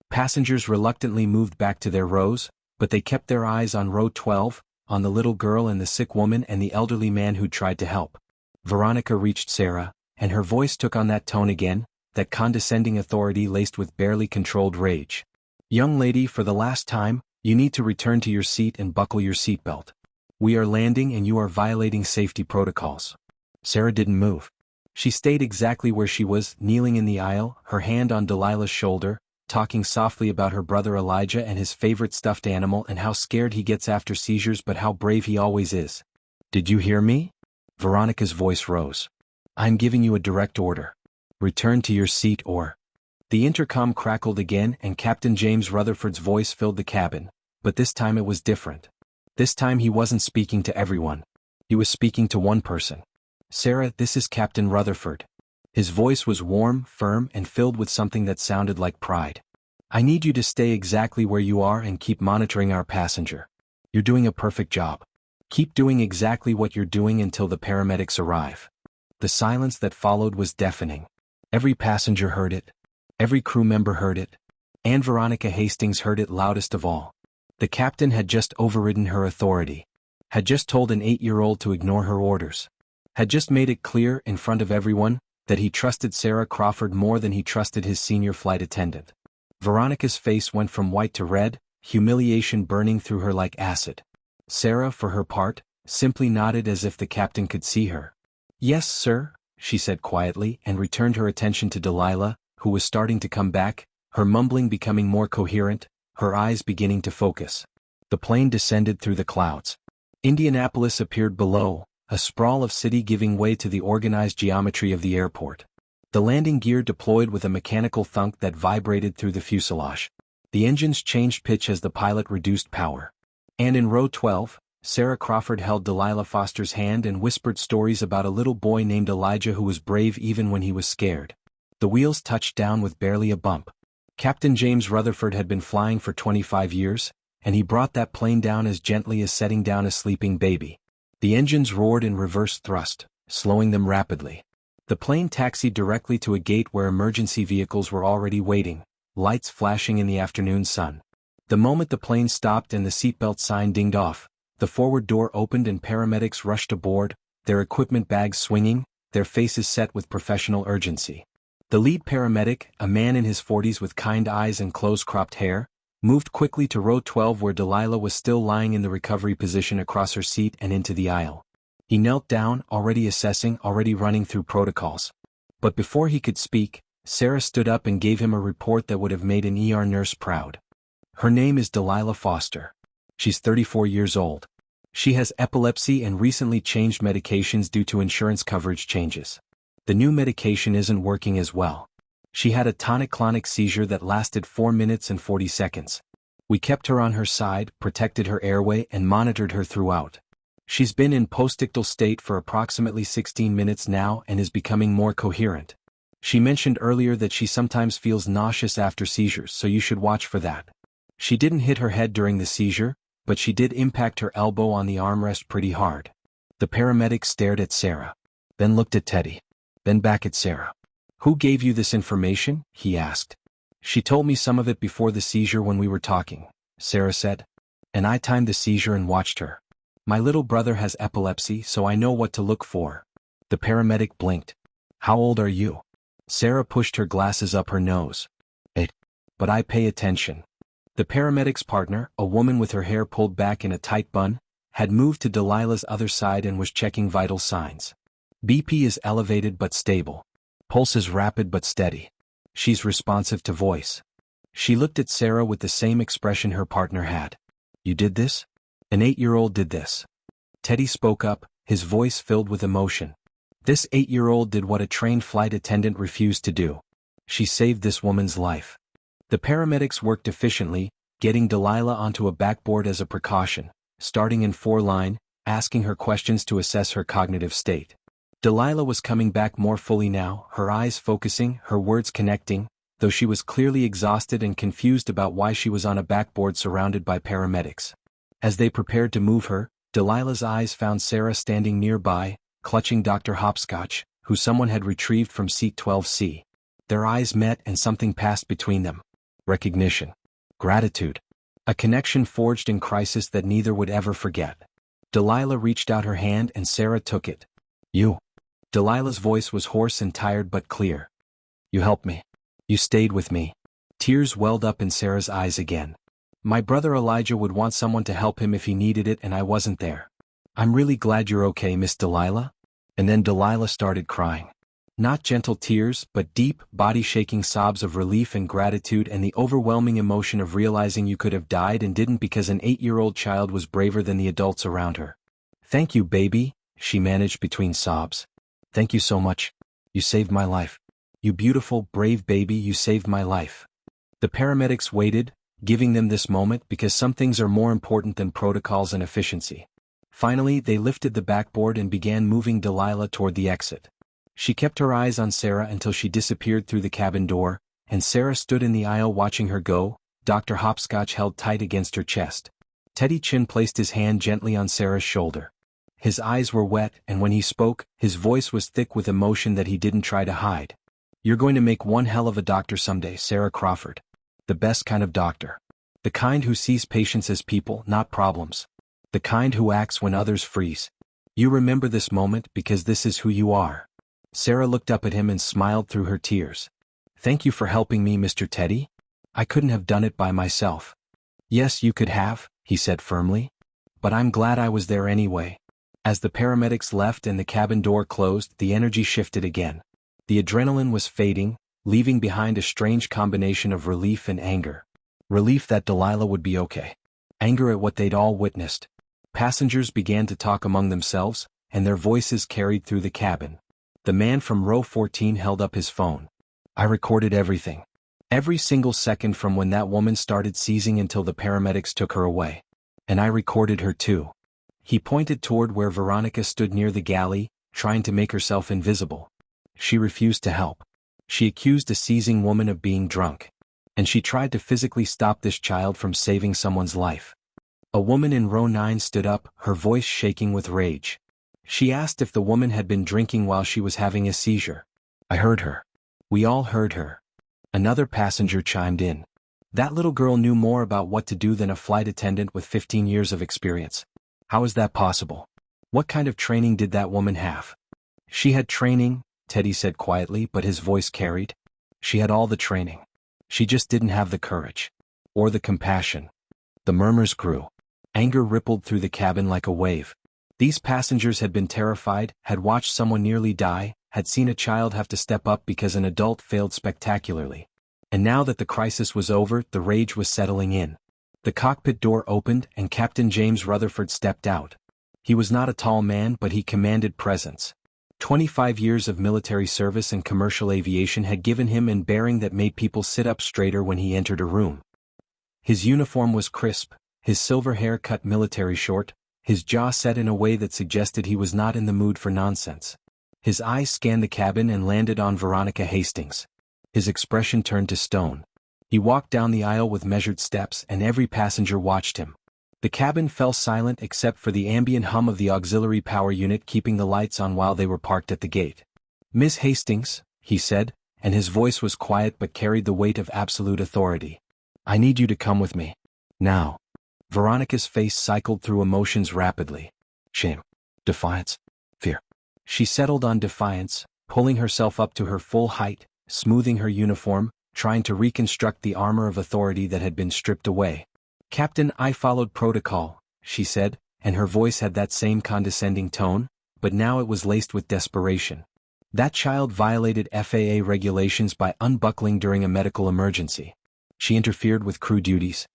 Passengers reluctantly moved back to their rows, but they kept their eyes on row 12, on the little girl and the sick woman and the elderly man who'd tried to help. Veronica reached Sarah, and her voice took on that tone again, that condescending authority laced with barely controlled rage. Young lady, for the last time, you need to return to your seat and buckle your seatbelt. We are landing and you are violating safety protocols. Sarah didn't move. She stayed exactly where she was, kneeling in the aisle, her hand on Delilah's shoulder, talking softly about her brother Elijah and his favorite stuffed animal and how scared he gets after seizures but how brave he always is. Did you hear me? Veronica's voice rose. I'm giving you a direct order. Return to your seat or... The intercom crackled again and Captain James Rutherford's voice filled the cabin, but this time it was different. This time he wasn't speaking to everyone. He was speaking to one person. Sarah, this is Captain Rutherford. His voice was warm, firm, and filled with something that sounded like pride. I need you to stay exactly where you are and keep monitoring our passenger. You're doing a perfect job. Keep doing exactly what you're doing until the paramedics arrive. The silence that followed was deafening. Every passenger heard it. Every crew member heard it. And Veronica Hastings heard it loudest of all. The captain had just overridden her authority. Had just told an 8-year-old to ignore her orders. Had just made it clear in front of everyone that he trusted Sarah Crawford more than he trusted his senior flight attendant. Veronica's face went from white to red, humiliation burning through her like acid. Sarah, for her part, simply nodded as if the captain could see her. Yes, sir, she said quietly and returned her attention to Delilah, who was starting to come back, her mumbling becoming more coherent, her eyes beginning to focus. The plane descended through the clouds. Indianapolis appeared below, a sprawl of city giving way to the organized geometry of the airport. The landing gear deployed with a mechanical thunk that vibrated through the fuselage. The engines changed pitch as the pilot reduced power. And in row 12, Sarah Crawford held Delilah Foster's hand and whispered stories about a little boy named Elijah who was brave even when he was scared. The wheels touched down with barely a bump. Captain James Rutherford had been flying for 25 years, and he brought that plane down as gently as setting down a sleeping baby. The engines roared in reverse thrust, slowing them rapidly. The plane taxied directly to a gate where emergency vehicles were already waiting, lights flashing in the afternoon sun. The moment the plane stopped and the seatbelt sign dinged off, the forward door opened and paramedics rushed aboard, their equipment bags swinging, their faces set with professional urgency. The lead paramedic, a man in his 40s with kind eyes and close-cropped hair, moved quickly to row 12 where Delilah was still lying in the recovery position across her seat and into the aisle. He knelt down, already assessing, already running through protocols. But before he could speak, Sarah stood up and gave him a report that would have made an ER nurse proud. Her name is Delilah Foster. She's 34 years old. She has epilepsy and recently changed medications due to insurance coverage changes. The new medication isn't working as well. She had a tonic-clonic seizure that lasted 4 minutes and 40 seconds. We kept her on her side, protected her airway, and monitored her throughout. She's been in postictal state for approximately 16 minutes now and is becoming more coherent. She mentioned earlier that she sometimes feels nauseous after seizures, so you should watch for that. She didn't hit her head during the seizure, but she did impact her elbow on the armrest pretty hard. The paramedic stared at Sarah, then looked at Teddy, then back at Sarah. "Who gave you this information?" he asked. "She told me some of it before the seizure when we were talking," Sarah said. "And I timed the seizure and watched her. My little brother has epilepsy, so I know what to look for." The paramedic blinked. "How old are you?" Sarah pushed her glasses up her nose. "8. But I pay attention." The paramedic's partner, a woman with her hair pulled back in a tight bun, had moved to Delilah's other side and was checking vital signs. BP is elevated but stable. Pulse is rapid but steady. She's responsive to voice. She looked at Sarah with the same expression her partner had. "You did this?" "An 8-year-old did this." Teddy spoke up, his voice filled with emotion. "This 8-year-old did what a trained flight attendant refused to do. She saved this woman's life." The paramedics worked efficiently, getting Delilah onto a backboard as a precaution, starting in 4-line, asking her questions to assess her cognitive state. Delilah was coming back more fully now, her eyes focusing, her words connecting, though she was clearly exhausted and confused about why she was on a backboard surrounded by paramedics. As they prepared to move her, Delilah's eyes found Sarah standing nearby, clutching Dr. Hopscotch, who someone had retrieved from seat 12C. Their eyes met and something passed between them. Recognition. Gratitude. A connection forged in crisis that neither would ever forget. Delilah reached out her hand and Sarah took it. "You." Delilah's voice was hoarse and tired but clear. "You helped me. You stayed with me." Tears welled up in Sarah's eyes again. "My brother Elijah would want someone to help him if he needed it and I wasn't there. I'm really glad you're okay, Miss Delilah." And then Delilah started crying. Not gentle tears, but deep, body-shaking sobs of relief and gratitude and the overwhelming emotion of realizing you could have died and didn't because an 8-year-old child was braver than the adults around her. "Thank you, baby," she managed between sobs. "Thank you so much. You saved my life. You beautiful, brave baby, you saved my life." The paramedics waited, giving them this moment because some things are more important than protocols and efficiency. Finally, they lifted the backboard and began moving Delilah toward the exit. She kept her eyes on Sarah until she disappeared through the cabin door, and Sarah stood in the aisle watching her go, Dr. Hopscotch held tight against her chest. Teddy Chin placed his hand gently on Sarah's shoulder. His eyes were wet, and when he spoke, his voice was thick with emotion that he didn't try to hide. "You're going to make one hell of a doctor someday, Sarah Crawford. The best kind of doctor. The kind who sees patients as people, not problems. The kind who acts when others freeze. You remember this moment because this is who you are." Sarah looked up at him and smiled through her tears. "Thank you for helping me, Mr. Teddy. I couldn't have done it by myself." "Yes, you could have," he said firmly. "But I'm glad I was there anyway." As the paramedics left and the cabin door closed, the energy shifted again. The adrenaline was fading, leaving behind a strange combination of relief and anger. Relief that Delilah would be okay. Anger at what they'd all witnessed. Passengers began to talk among themselves, and their voices carried through the cabin. The man from row 14 held up his phone. I recorded everything. Every single second from when that woman started seizing until the paramedics took her away. And I recorded her too. He pointed toward where Veronica stood near the galley, trying to make herself invisible. She refused to help. She accused a seizing woman of being drunk. And she tried to physically stop this child from saving someone's life. A woman in row 9 stood up, her voice shaking with rage. She asked if the woman had been drinking while she was having a seizure. I heard her. We all heard her. Another passenger chimed in. That little girl knew more about what to do than a flight attendant with 15 years of experience. How is that possible? What kind of training did that woman have? She had training, Teddy said quietly, but his voice carried. She had all the training. She just didn't have the courage. Or the compassion. The murmurs grew. Anger rippled through the cabin like a wave. These passengers had been terrified, had watched someone nearly die, had seen a child have to step up because an adult failed spectacularly. And now that the crisis was over, the rage was settling in. The cockpit door opened and Captain James Rutherford stepped out. He was not a tall man, but he commanded presence. 25 years of military service and commercial aviation had given him an bearing that made people sit up straighter when he entered a room. His uniform was crisp, his silver hair cut military short, his jaw set in a way that suggested he was not in the mood for nonsense. His eyes scanned the cabin and landed on Veronica Hastings. His expression turned to stone. He walked down the aisle with measured steps and every passenger watched him. The cabin fell silent except for the ambient hum of the auxiliary power unit keeping the lights on while they were parked at the gate. Miss Hastings, he said, and his voice was quiet but carried the weight of absolute authority. I need you to come with me. Now. Veronica's face cycled through emotions rapidly. Shame. Defiance. Fear. She settled on defiance, pulling herself up to her full height, smoothing her uniform, trying to reconstruct the armor of authority that had been stripped away. Captain, I followed protocol, she said, and her voice had that same condescending tone, but now it was laced with desperation. That child violated FAA regulations by unbuckling during a medical emergency. She interfered with crew duties.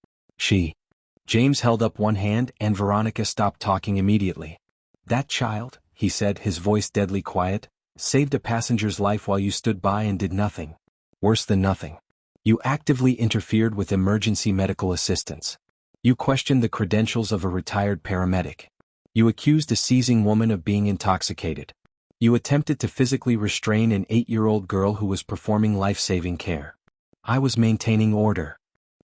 James held up one hand and Veronica stopped talking immediately. That child, he said, his voice deadly quiet, saved a passenger's life while you stood by and did nothing. Worse than nothing. You actively interfered with emergency medical assistance. You questioned the credentials of a retired paramedic. You accused a seizing woman of being intoxicated. You attempted to physically restrain an 8-year-old girl who was performing life-saving care. I was maintaining order.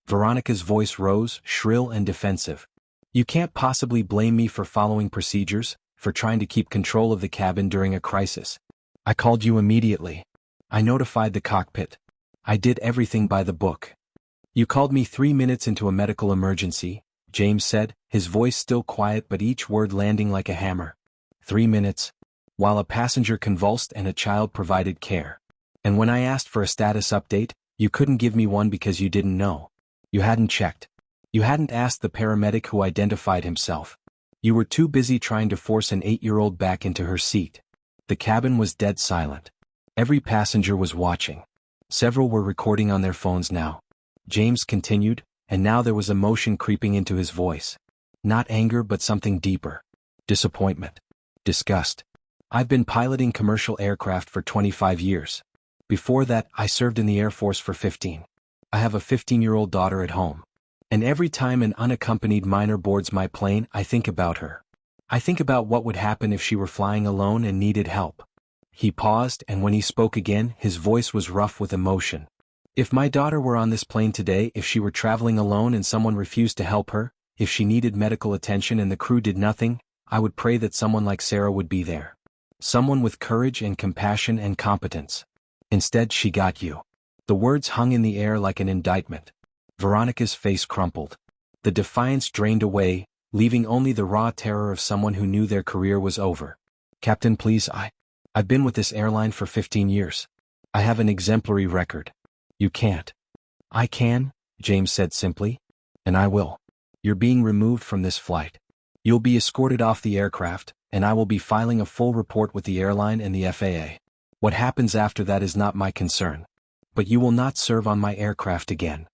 Veronica's voice rose, shrill and defensive. You can't possibly blame me for following procedures, for trying to keep control of the cabin during a crisis. I called you immediately. I notified the cockpit. I did everything by the book. You called me 3 minutes into a medical emergency, James said, his voice still quiet but each word landing like a hammer. 3 minutes. While a passenger convulsed and a child provided care. And when I asked for a status update, you couldn't give me one because you didn't know. You hadn't checked. You hadn't asked the paramedic who identified himself. You were too busy trying to force an 8-year-old back into her seat. The cabin was dead silent. Every passenger was watching. Several were recording on their phones now. James continued, and now there was emotion creeping into his voice. Not anger but something deeper. Disappointment. Disgust. I've been piloting commercial aircraft for 25 years. Before that, I served in the Air Force for 15. I have a 15-year-old daughter at home. And every time an unaccompanied minor boards my plane, I think about her. I think about what would happen if she were flying alone and needed help. He paused, and when he spoke again, his voice was rough with emotion. If my daughter were on this plane today, if she were traveling alone and someone refused to help her, if she needed medical attention and the crew did nothing, I would pray that someone like Sarah would be there. Someone with courage and compassion and competence. Instead, she got you. The words hung in the air like an indictment. Veronica's face crumpled. The defiance drained away, leaving only the raw terror of someone who knew their career was over. Captain, please, I've been with this airline for 15 years. I have an exemplary record. You can't. I can, James said simply. And I will. You're being removed from this flight. You'll be escorted off the aircraft, and I will be filing a full report with the airline and the FAA. What happens after that is not my concern. but you will not serve on my aircraft again."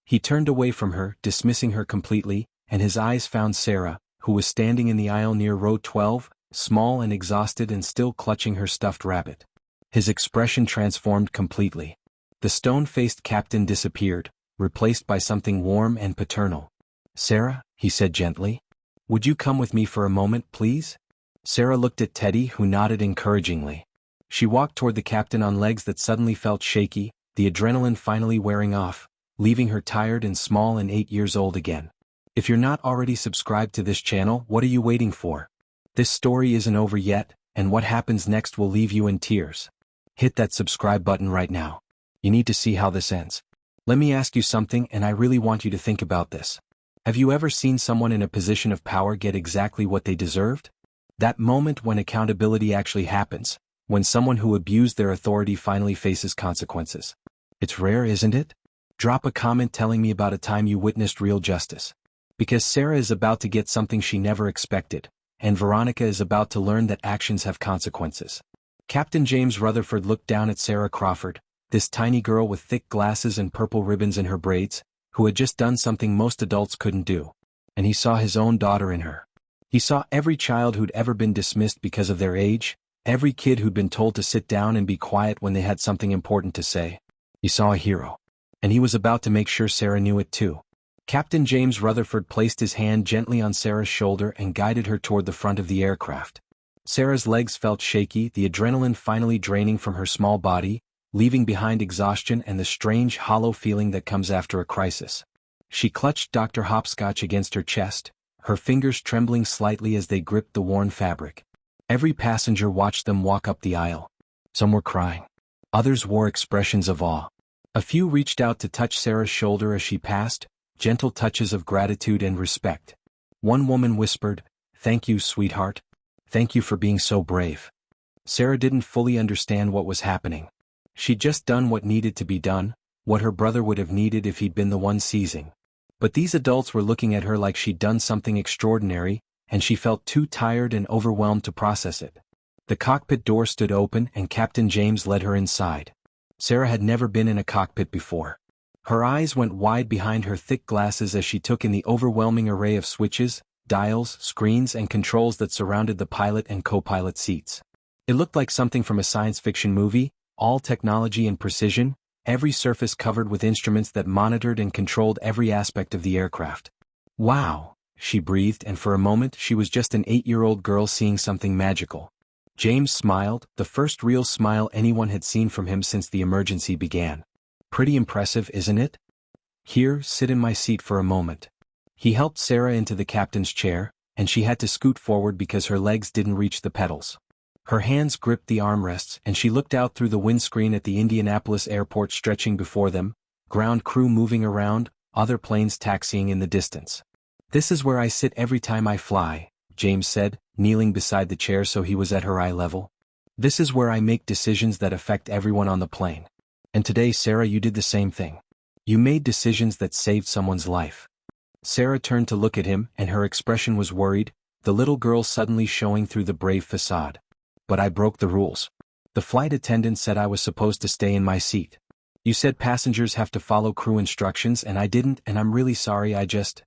He turned away from her, dismissing her completely, and his eyes found Sarah, who was standing in the aisle near row 12, small and exhausted and still clutching her stuffed rabbit. His expression transformed completely. The stone-faced captain disappeared, replaced by something warm and paternal. "Sarah," he said gently, "would you come with me for a moment, please?" Sarah looked at Teddy, who nodded encouragingly. She walked toward the captain on legs that suddenly felt shaky, the adrenaline finally wearing off, leaving her tired and small and 8 years old again. If you're not already subscribed to this channel, what are you waiting for? This story isn't over yet, and what happens next will leave you in tears. Hit that subscribe button right now. You need to see how this ends. Let me ask you something, and I really want you to think about this. Have you ever seen someone in a position of power get exactly what they deserved? That moment when accountability actually happens, when someone who abused their authority finally faces consequences. It's rare, isn't it? Drop a comment telling me about a time you witnessed real justice. Because Sarah is about to get something she never expected, and Veronica is about to learn that actions have consequences. Captain James Rutherford looked down at Sarah Crawford, this tiny girl with thick glasses and purple ribbons in her braids, who had just done something most adults couldn't do. And he saw his own daughter in her. He saw every child who'd ever been dismissed because of their age, every kid who'd been told to sit down and be quiet when they had something important to say. He saw a hero. And he was about to make sure Sarah knew it too. Captain James Rutherford placed his hand gently on Sarah's shoulder and guided her toward the front of the aircraft. Sarah's legs felt shaky, the adrenaline finally draining from her small body, leaving behind exhaustion and the strange hollow feeling that comes after a crisis. She clutched Dr. Hopscotch against her chest, her fingers trembling slightly as they gripped the worn fabric. Every passenger watched them walk up the aisle. Some were crying. Others wore expressions of awe. A few reached out to touch Sarah's shoulder as she passed, gentle touches of gratitude and respect. One woman whispered, "Thank you, sweetheart. Thank you for being so brave." Sarah didn't fully understand what was happening. She'd just done what needed to be done, what her brother would have needed if he'd been the one seizing. But these adults were looking at her like she'd done something extraordinary, and she felt too tired and overwhelmed to process it. The cockpit door stood open and Captain James led her inside. Sarah had never been in a cockpit before. Her eyes went wide behind her thick glasses as she took in the overwhelming array of switches, dials, screens and controls that surrounded the pilot and co-pilot seats. It looked like something from a science fiction movie, all technology and precision, every surface covered with instruments that monitored and controlled every aspect of the aircraft. "Wow," she breathed, and for a moment she was just an 8-year-old girl seeing something magical. James smiled, the first real smile anyone had seen from him since the emergency began. "Pretty impressive, isn't it? Here, sit in my seat for a moment." He helped Sarah into the captain's chair, and she had to scoot forward because her legs didn't reach the pedals. Her hands gripped the armrests, and she looked out through the windscreen at the Indianapolis airport stretching before them, ground crew moving around, other planes taxiing in the distance. "This is where I sit every time I fly," James said, kneeling beside the chair so he was at her eye level. "This is where I make decisions that affect everyone on the plane. And today, Sarah, you did the same thing. You made decisions that saved someone's life." Sarah turned to look at him, and her expression was worried, the little girl suddenly showing through the brave facade. "But I broke the rules. The flight attendant said I was supposed to stay in my seat. You said passengers have to follow crew instructions and I didn't, and I'm really sorry, I just—"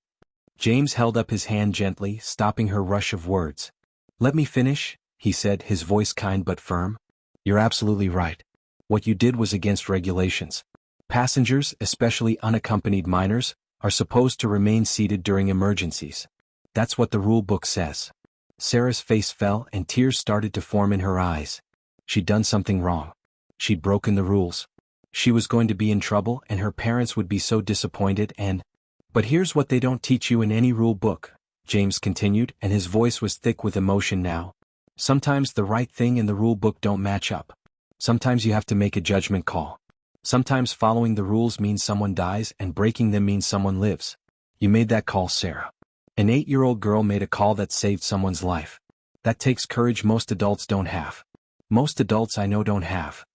James held up his hand gently, stopping her rush of words. "Let me finish," he said, his voice kind but firm. "You're absolutely right. What you did was against regulations. Passengers, especially unaccompanied minors, are supposed to remain seated during emergencies. That's what the rule book says." Sarah's face fell and tears started to form in her eyes. She'd done something wrong. She'd broken the rules. She was going to be in trouble and her parents would be so disappointed and— "But here's what they don't teach you in any rule book," James continued, and his voice was thick with emotion now. "Sometimes the right thing and the rule book don't match up. Sometimes you have to make a judgment call. Sometimes following the rules means someone dies and breaking them means someone lives. You made that call, Sarah. An 8-year-old girl made a call that saved someone's life. That takes courage most adults don't have. Most adults I know don't have."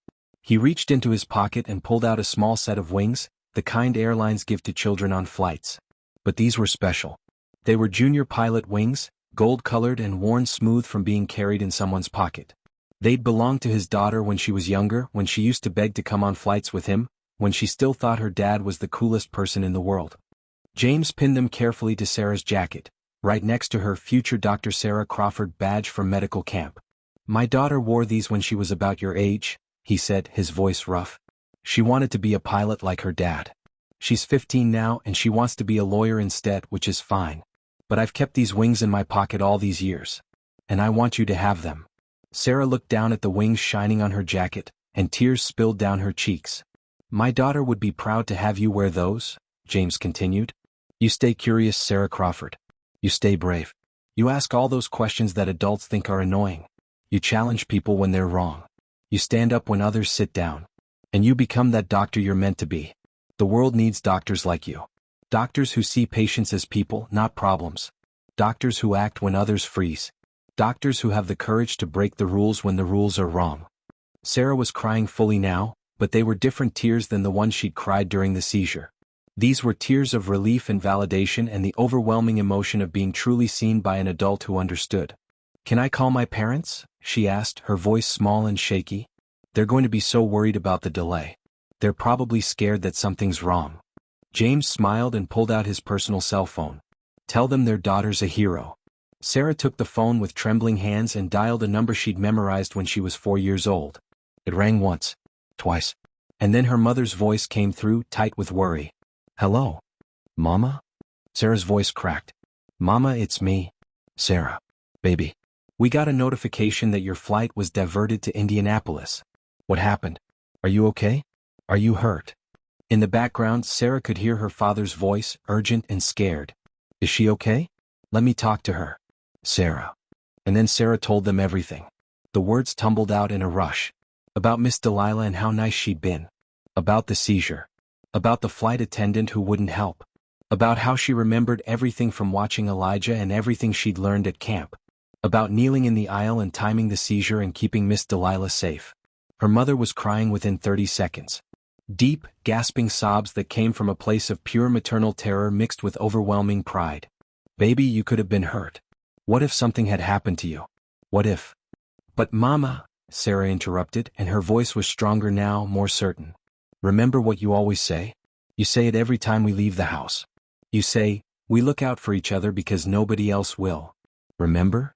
He reached into his pocket and pulled out a small set of wings, the kind airlines give to children on flights. But these were special. They were junior pilot wings, gold-colored and worn smooth from being carried in someone's pocket. They'd belonged to his daughter when she was younger, when she used to beg to come on flights with him, when she still thought her dad was the coolest person in the world. James pinned them carefully to Sarah's jacket, right next to her future Dr. Sarah Crawford badge from medical camp. "My daughter wore these when she was about your age," he said, his voice rough. "She wanted to be a pilot like her dad. She's 15 now and she wants to be a lawyer instead, which is fine. But I've kept these wings in my pocket all these years. And I want you to have them." Sarah looked down at the wings shining on her jacket, and tears spilled down her cheeks. "My daughter would be proud to have you wear those," James continued. "You stay curious, Sarah Crawford. You stay brave. You ask all those questions that adults think are annoying. You challenge people when they're wrong. You stand up when others sit down. And you become that doctor you're meant to be. The world needs doctors like you. Doctors who see patients as people, not problems. Doctors who act when others freeze. Doctors who have the courage to break the rules when the rules are wrong." Sarah was crying fully now, but they were different tears than the ones she'd cried during the seizure. These were tears of relief and validation and the overwhelming emotion of being truly seen by an adult who understood. "Can I call my parents?" she asked, her voice small and shaky. "They're going to be so worried about the delay. They're probably scared that something's wrong." James smiled and pulled out his personal cell phone. "Tell them their daughter's a hero." Sarah took the phone with trembling hands and dialed a number she'd memorized when she was 4 years old. It rang once, twice, and then her mother's voice came through, tight with worry. "Hello? Mama?" Sarah's voice cracked. "Mama, it's me. Sarah. Baby. We got a notification that your flight was diverted to Indianapolis. What happened? Are you okay? Are you hurt?" In the background, Sarah could hear her father's voice, urgent and scared. "Is she okay? Let me talk to her. Sarah." And then Sarah told them everything. The words tumbled out in a rush. About Miss Delilah and how nice she'd been. About the seizure. About the flight attendant who wouldn't help. About how she remembered everything from watching Elijah and everything she'd learned at camp. About kneeling in the aisle and timing the seizure and keeping Miss Delilah safe. Her mother was crying within 30 seconds. Deep, gasping sobs that came from a place of pure maternal terror mixed with overwhelming pride. "Baby, you could have been hurt. What if something had happened to you? What if?" "But Mama," Sarah interrupted, and her voice was stronger now, more certain. "Remember what you always say? You say it every time we leave the house. You say, we look out for each other because nobody else will. Remember?"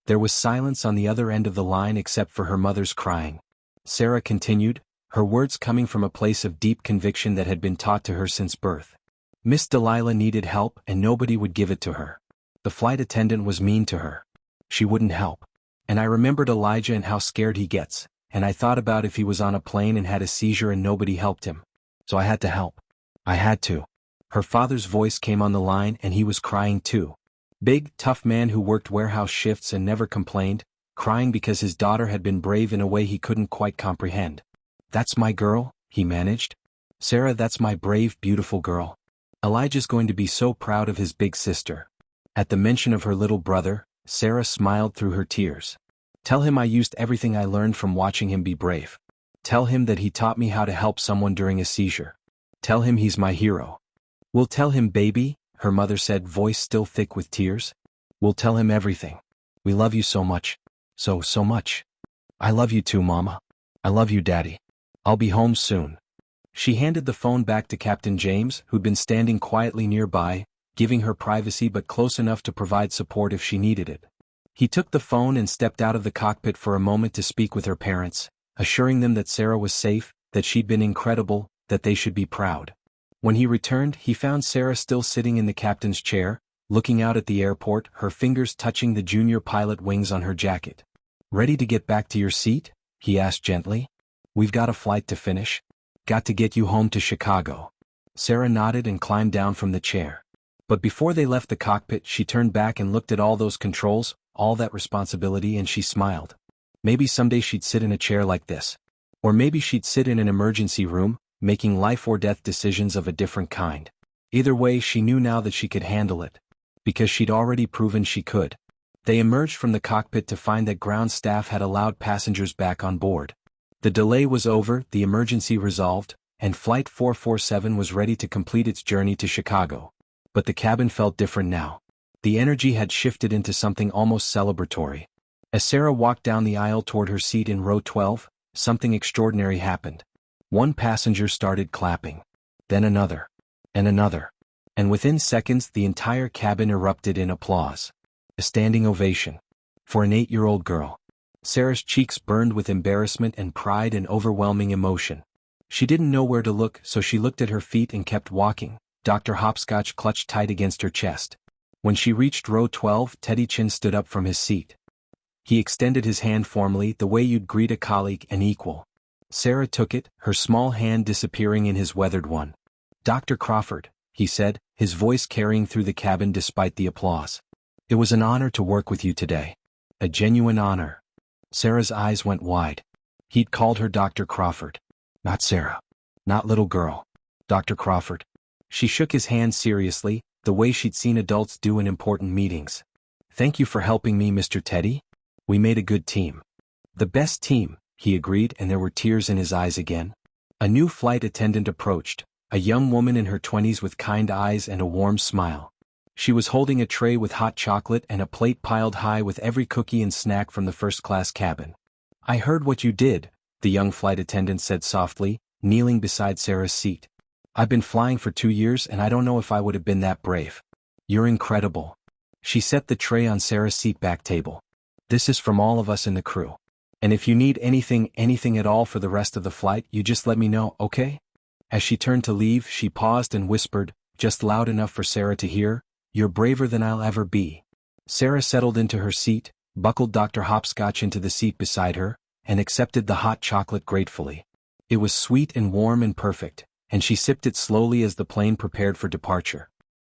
There was silence on the other end of the line except for her mother's crying. Sarah continued, her words coming from a place of deep conviction that had been taught to her since birth. "Miss Delilah needed help and nobody would give it to her. The flight attendant was mean to her. She wouldn't help. And I remembered Elijah and how scared he gets, and I thought about if he was on a plane and had a seizure and nobody helped him. So I had to help. I had to." Her father's voice came on the line and he was crying too. Big, tough man who worked warehouse shifts and never complained, crying because his daughter had been brave in a way he couldn't quite comprehend. "That's my girl," he managed. "Sarah, that's my brave, beautiful girl. Elijah's going to be so proud of his big sister." At the mention of her little brother, Sarah smiled through her tears. "Tell him I used everything I learned from watching him be brave. Tell him that he taught me how to help someone during a seizure. Tell him he's my hero." "We'll tell him, baby," her mother said, voice still thick with tears. "We'll tell him everything. We love you so much. So much. I love you too, Mama. I love you, Daddy. I'll be home soon." She handed the phone back to Captain James, who'd been standing quietly nearby, giving her privacy but close enough to provide support if she needed it. He took the phone and stepped out of the cockpit for a moment to speak with her parents, assuring them that Sarah was safe, that she'd been incredible, that they should be proud. When he returned, he found Sarah still sitting in the captain's chair, looking out at the airport, her fingers touching the junior pilot wings on her jacket. "Ready to get back to your seat?" he asked gently. "We've got a flight to finish. Got to get you home to Chicago." Sarah nodded and climbed down from the chair. But before they left the cockpit, she turned back and looked at all those controls, all that responsibility, and she smiled. Maybe someday she'd sit in a chair like this. Or maybe she'd sit in an emergency room, making life or death decisions of a different kind. Either way, she knew now that she could handle it. Because she'd already proven she could. They emerged from the cockpit to find that ground staff had allowed passengers back on board. The delay was over, the emergency resolved, and Flight 447 was ready to complete its journey to Chicago. But the cabin felt different now. The energy had shifted into something almost celebratory. As Sarah walked down the aisle toward her seat in row 12, something extraordinary happened. One passenger started clapping. Then another. And another. And within seconds the entire cabin erupted in applause. A standing ovation. For an 8-year-old girl. Sarah's cheeks burned with embarrassment and pride and overwhelming emotion. She didn't know where to look, so she looked at her feet and kept walking, Dr. Hopscotch clutched tight against her chest. When she reached row 12, Teddy Chin stood up from his seat. He extended his hand formally, the way you'd greet a colleague, an equal. Sarah took it, her small hand disappearing in his weathered one. Dr. Crawford, he said, his voice carrying through the cabin despite the applause. It was an honor to work with you today. A genuine honor. Sarah's eyes went wide. He'd called her Dr. Crawford. Not Sarah. Not little girl. Dr. Crawford. She shook his hand seriously, the way she'd seen adults do in important meetings. Thank you for helping me, Mr. Teddy. We made a good team. The best team, he agreed, and there were tears in his eyes again. A new flight attendant approached, a young woman in her 20s with kind eyes and a warm smile. She was holding a tray with hot chocolate and a plate piled high with every cookie and snack from the first-class cabin. I heard what you did, the young flight attendant said softly, kneeling beside Sarah's seat. I've been flying for 2 years and I don't know if I would have been that brave. You're incredible. She set the tray on Sarah's seatback table. This is from all of us in the crew. And if you need anything at all for the rest of the flight, you just let me know, okay? As she turned to leave, she paused and whispered, just loud enough for Sarah to hear, "You're braver than I'll ever be." Sarah settled into her seat, buckled Dr. Hopscotch into the seat beside her, and accepted the hot chocolate gratefully. It was sweet and warm and perfect, and she sipped it slowly as the plane prepared for departure.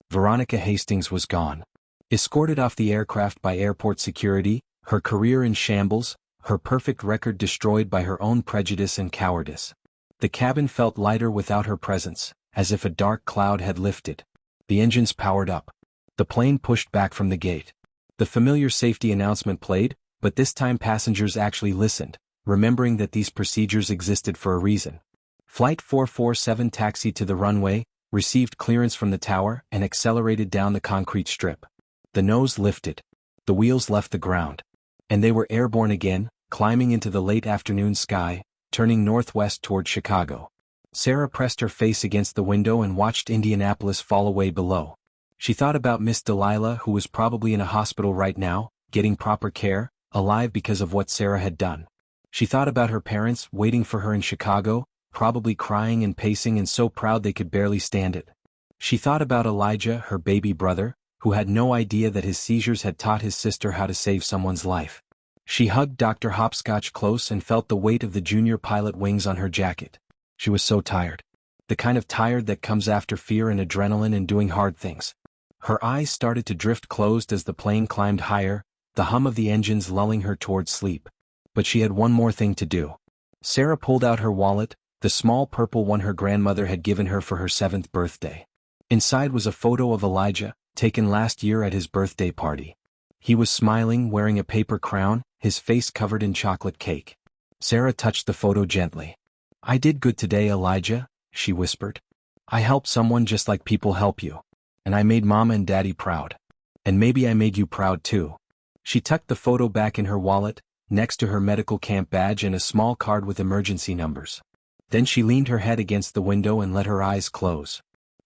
Veronica Hastings was gone. Escorted off the aircraft by airport security, her career in shambles, her perfect record destroyed by her own prejudice and cowardice. The cabin felt lighter without her presence, as if a dark cloud had lifted. The engines powered up. The plane pushed back from the gate. The familiar safety announcement played, but this time passengers actually listened, remembering that these procedures existed for a reason. Flight 447 taxied to the runway, received clearance from the tower, and accelerated down the concrete strip. The nose lifted. The wheels left the ground. And they were airborne again, climbing into the late afternoon sky, turning northwest toward Chicago. Sarah pressed her face against the window and watched Indianapolis fall away below. She thought about Miss Delilah, who was probably in a hospital right now, getting proper care, alive because of what Sarah had done. She thought about her parents, waiting for her in Chicago, probably crying and pacing and so proud they could barely stand it. She thought about Elijah, her baby brother, who had no idea that his seizures had taught his sister how to save someone's life. She hugged Dr. Hopscotch close and felt the weight of the junior pilot wings on her jacket. She was so tired. The kind of tired that comes after fear and adrenaline and doing hard things. Her eyes started to drift closed as the plane climbed higher, the hum of the engines lulling her toward sleep. But she had one more thing to do. Sarah pulled out her wallet, the small purple one her grandmother had given her for her 7th birthday. Inside was a photo of Elijah, taken last year at his birthday party. He was smiling, wearing a paper crown, his face covered in chocolate cake. Sarah touched the photo gently. I did good today, Elijah, she whispered. I helped someone just like people help you. And I made Mama and Daddy proud. And maybe I made you proud too. She tucked the photo back in her wallet, next to her medical camp badge and a small card with emergency numbers. Then she leaned her head against the window and let her eyes close.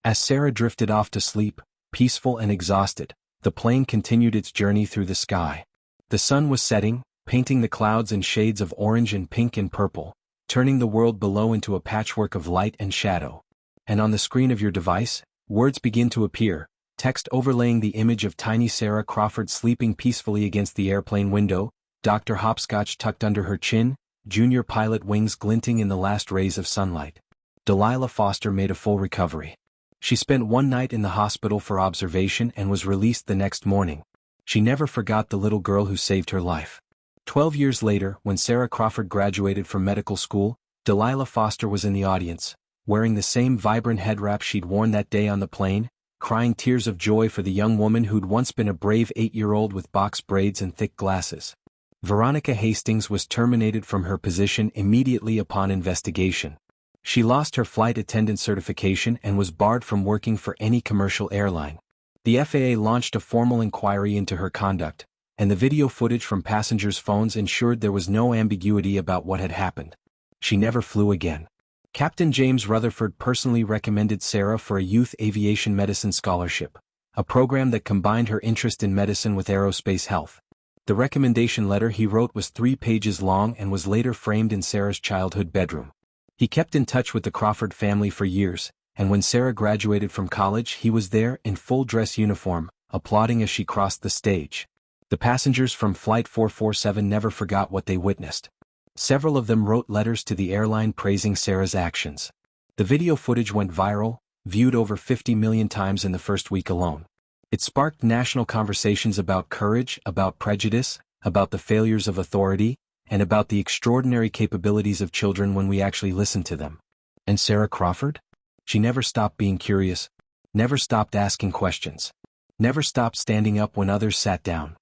As Sarah drifted off to sleep, peaceful and exhausted, the plane continued its journey through the sky. The sun was setting, painting the clouds in shades of orange and pink and purple, turning the world below into a patchwork of light and shadow. And on the screen of your device, words begin to appear, text overlaying the image of tiny Sarah Crawford sleeping peacefully against the airplane window, Dr. Hopscotch tucked under her chin, junior pilot wings glinting in the last rays of sunlight. Delilah Foster made a full recovery. She spent one night in the hospital for observation and was released the next morning. She never forgot the little girl who saved her life. 12 years later, when Sarah Crawford graduated from medical school, Delilah Foster was in the audience, wearing the same vibrant head wrap she'd worn that day on the plane, crying tears of joy for the young woman who'd once been a brave 8-year-old with box braids and thick glasses. Veronica Hastings was terminated from her position immediately upon investigation. She lost her flight attendant certification and was barred from working for any commercial airline. The FAA launched a formal inquiry into her conduct, and the video footage from passengers' phones ensured there was no ambiguity about what had happened. She never flew again. Captain James Rutherford personally recommended Sarah for a youth aviation medicine scholarship, a program that combined her interest in medicine with aerospace health. The recommendation letter he wrote was 3 pages long and was later framed in Sarah's childhood bedroom. He kept in touch with the Crawford family for years, and when Sarah graduated from college he was there in full dress uniform, applauding as she crossed the stage. The passengers from Flight 447 never forgot what they witnessed. Several of them wrote letters to the airline praising Sarah's actions. The video footage went viral, viewed over 50 million times in the first week alone. It sparked national conversations about courage, about prejudice, about the failures of authority, and about the extraordinary capabilities of children when we actually listen to them. And Sarah Crawford? She never stopped being curious, never stopped asking questions, never stopped standing up when others sat down.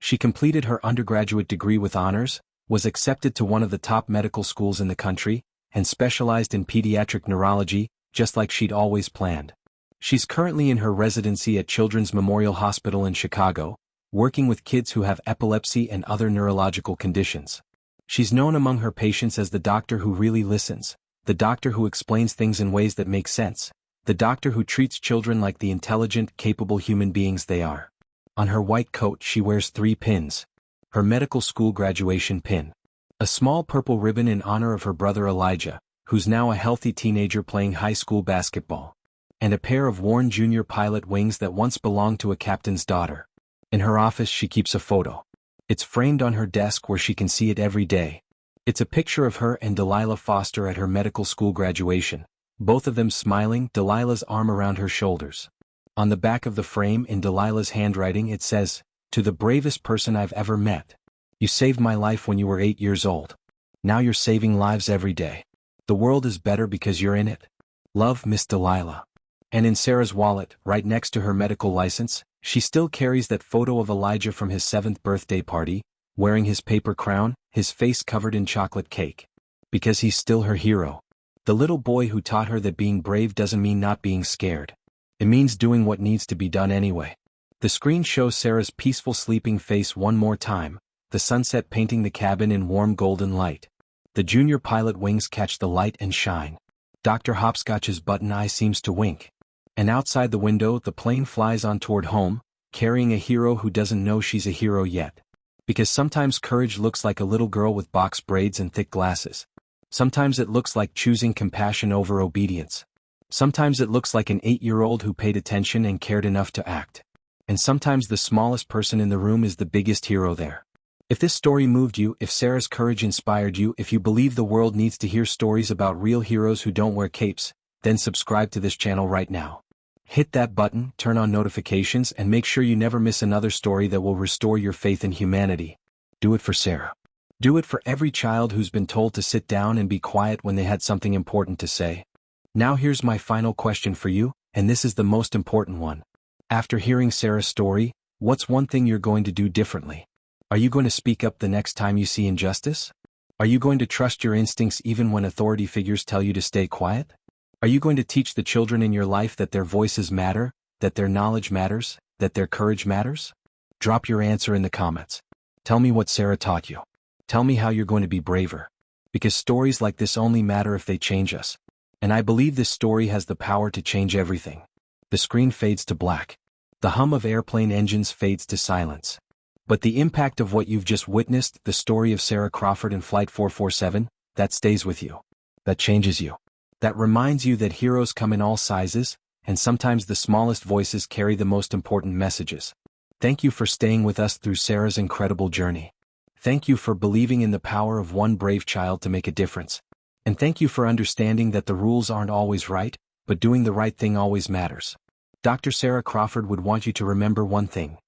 She completed her undergraduate degree with honors, was accepted to one of the top medical schools in the country, and specialized in pediatric neurology, just like she'd always planned. She's currently in her residency at Children's Memorial Hospital in Chicago, working with kids who have epilepsy and other neurological conditions. She's known among her patients as the doctor who really listens, the doctor who explains things in ways that make sense, the doctor who treats children like the intelligent, capable human beings they are. On her white coat she wears 3 pins. Her medical school graduation pin. A small purple ribbon in honor of her brother Elijah, who's now a healthy teenager playing high school basketball. And a pair of worn junior pilot wings that once belonged to a captain's daughter. In her office she keeps a photo. It's framed on her desk where she can see it every day. It's a picture of her and Delilah Foster at her medical school graduation, both of them smiling, Delilah's arm around her shoulders. On the back of the frame in Delilah's handwriting it says, "To the bravest person I've ever met. You saved my life when you were 8 years old. Now you're saving lives every day. The world is better because you're in it. Love, Miss Delilah." And in Sarah's wallet, right next to her medical license, she still carries that photo of Elijah from his 7th birthday party, wearing his paper crown, his face covered in chocolate cake. Because he's still her hero. The little boy who taught her that being brave doesn't mean not being scared. It means doing what needs to be done anyway. The screen shows Sarah's peaceful sleeping face one more time, the sunset painting the cabin in warm golden light. The junior pilot wings catch the light and shine. Dr. Hopscotch's button eye seems to wink. And outside the window the plane flies on toward home, carrying a hero who doesn't know she's a hero yet. Because sometimes courage looks like a little girl with box braids and thick glasses. Sometimes it looks like choosing compassion over obedience. Sometimes it looks like an 8-year-old who paid attention and cared enough to act. And sometimes the smallest person in the room is the biggest hero there. If this story moved you, if Sarah's courage inspired you, if you believe the world needs to hear stories about real heroes who don't wear capes, then subscribe to this channel right now. Hit that button, turn on notifications, and make sure you never miss another story that will restore your faith in humanity. Do it for Sarah. Do it for every child who's been told to sit down and be quiet when they had something important to say. Now here's my final question for you, and this is the most important one. After hearing Sarah's story, what's one thing you're going to do differently? Are you going to speak up the next time you see injustice? Are you going to trust your instincts even when authority figures tell you to stay quiet? Are you going to teach the children in your life that their voices matter, that their knowledge matters, that their courage matters? Drop your answer in the comments. Tell me what Sarah taught you. Tell me how you're going to be braver. Because stories like this only matter if they change us. And I believe this story has the power to change everything. The screen fades to black. The hum of airplane engines fades to silence. But the impact of what you've just witnessed, the story of Sarah Crawford and Flight 447, that stays with you. That changes you. That reminds you that heroes come in all sizes, and sometimes the smallest voices carry the most important messages. Thank you for staying with us through Sarah's incredible journey. Thank you for believing in the power of one brave child to make a difference. And thank you for understanding that the rules aren't always right, but doing the right thing always matters. Dr. Sarah Crawford would want you to remember one thing.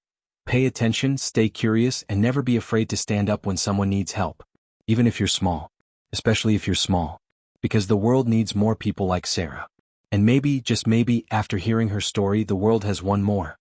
Pay attention, stay curious, and never be afraid to stand up when someone needs help. Even if you're small. Especially if you're small. Because the world needs more people like Sarah. And maybe, just maybe, after hearing her story, the world has one more.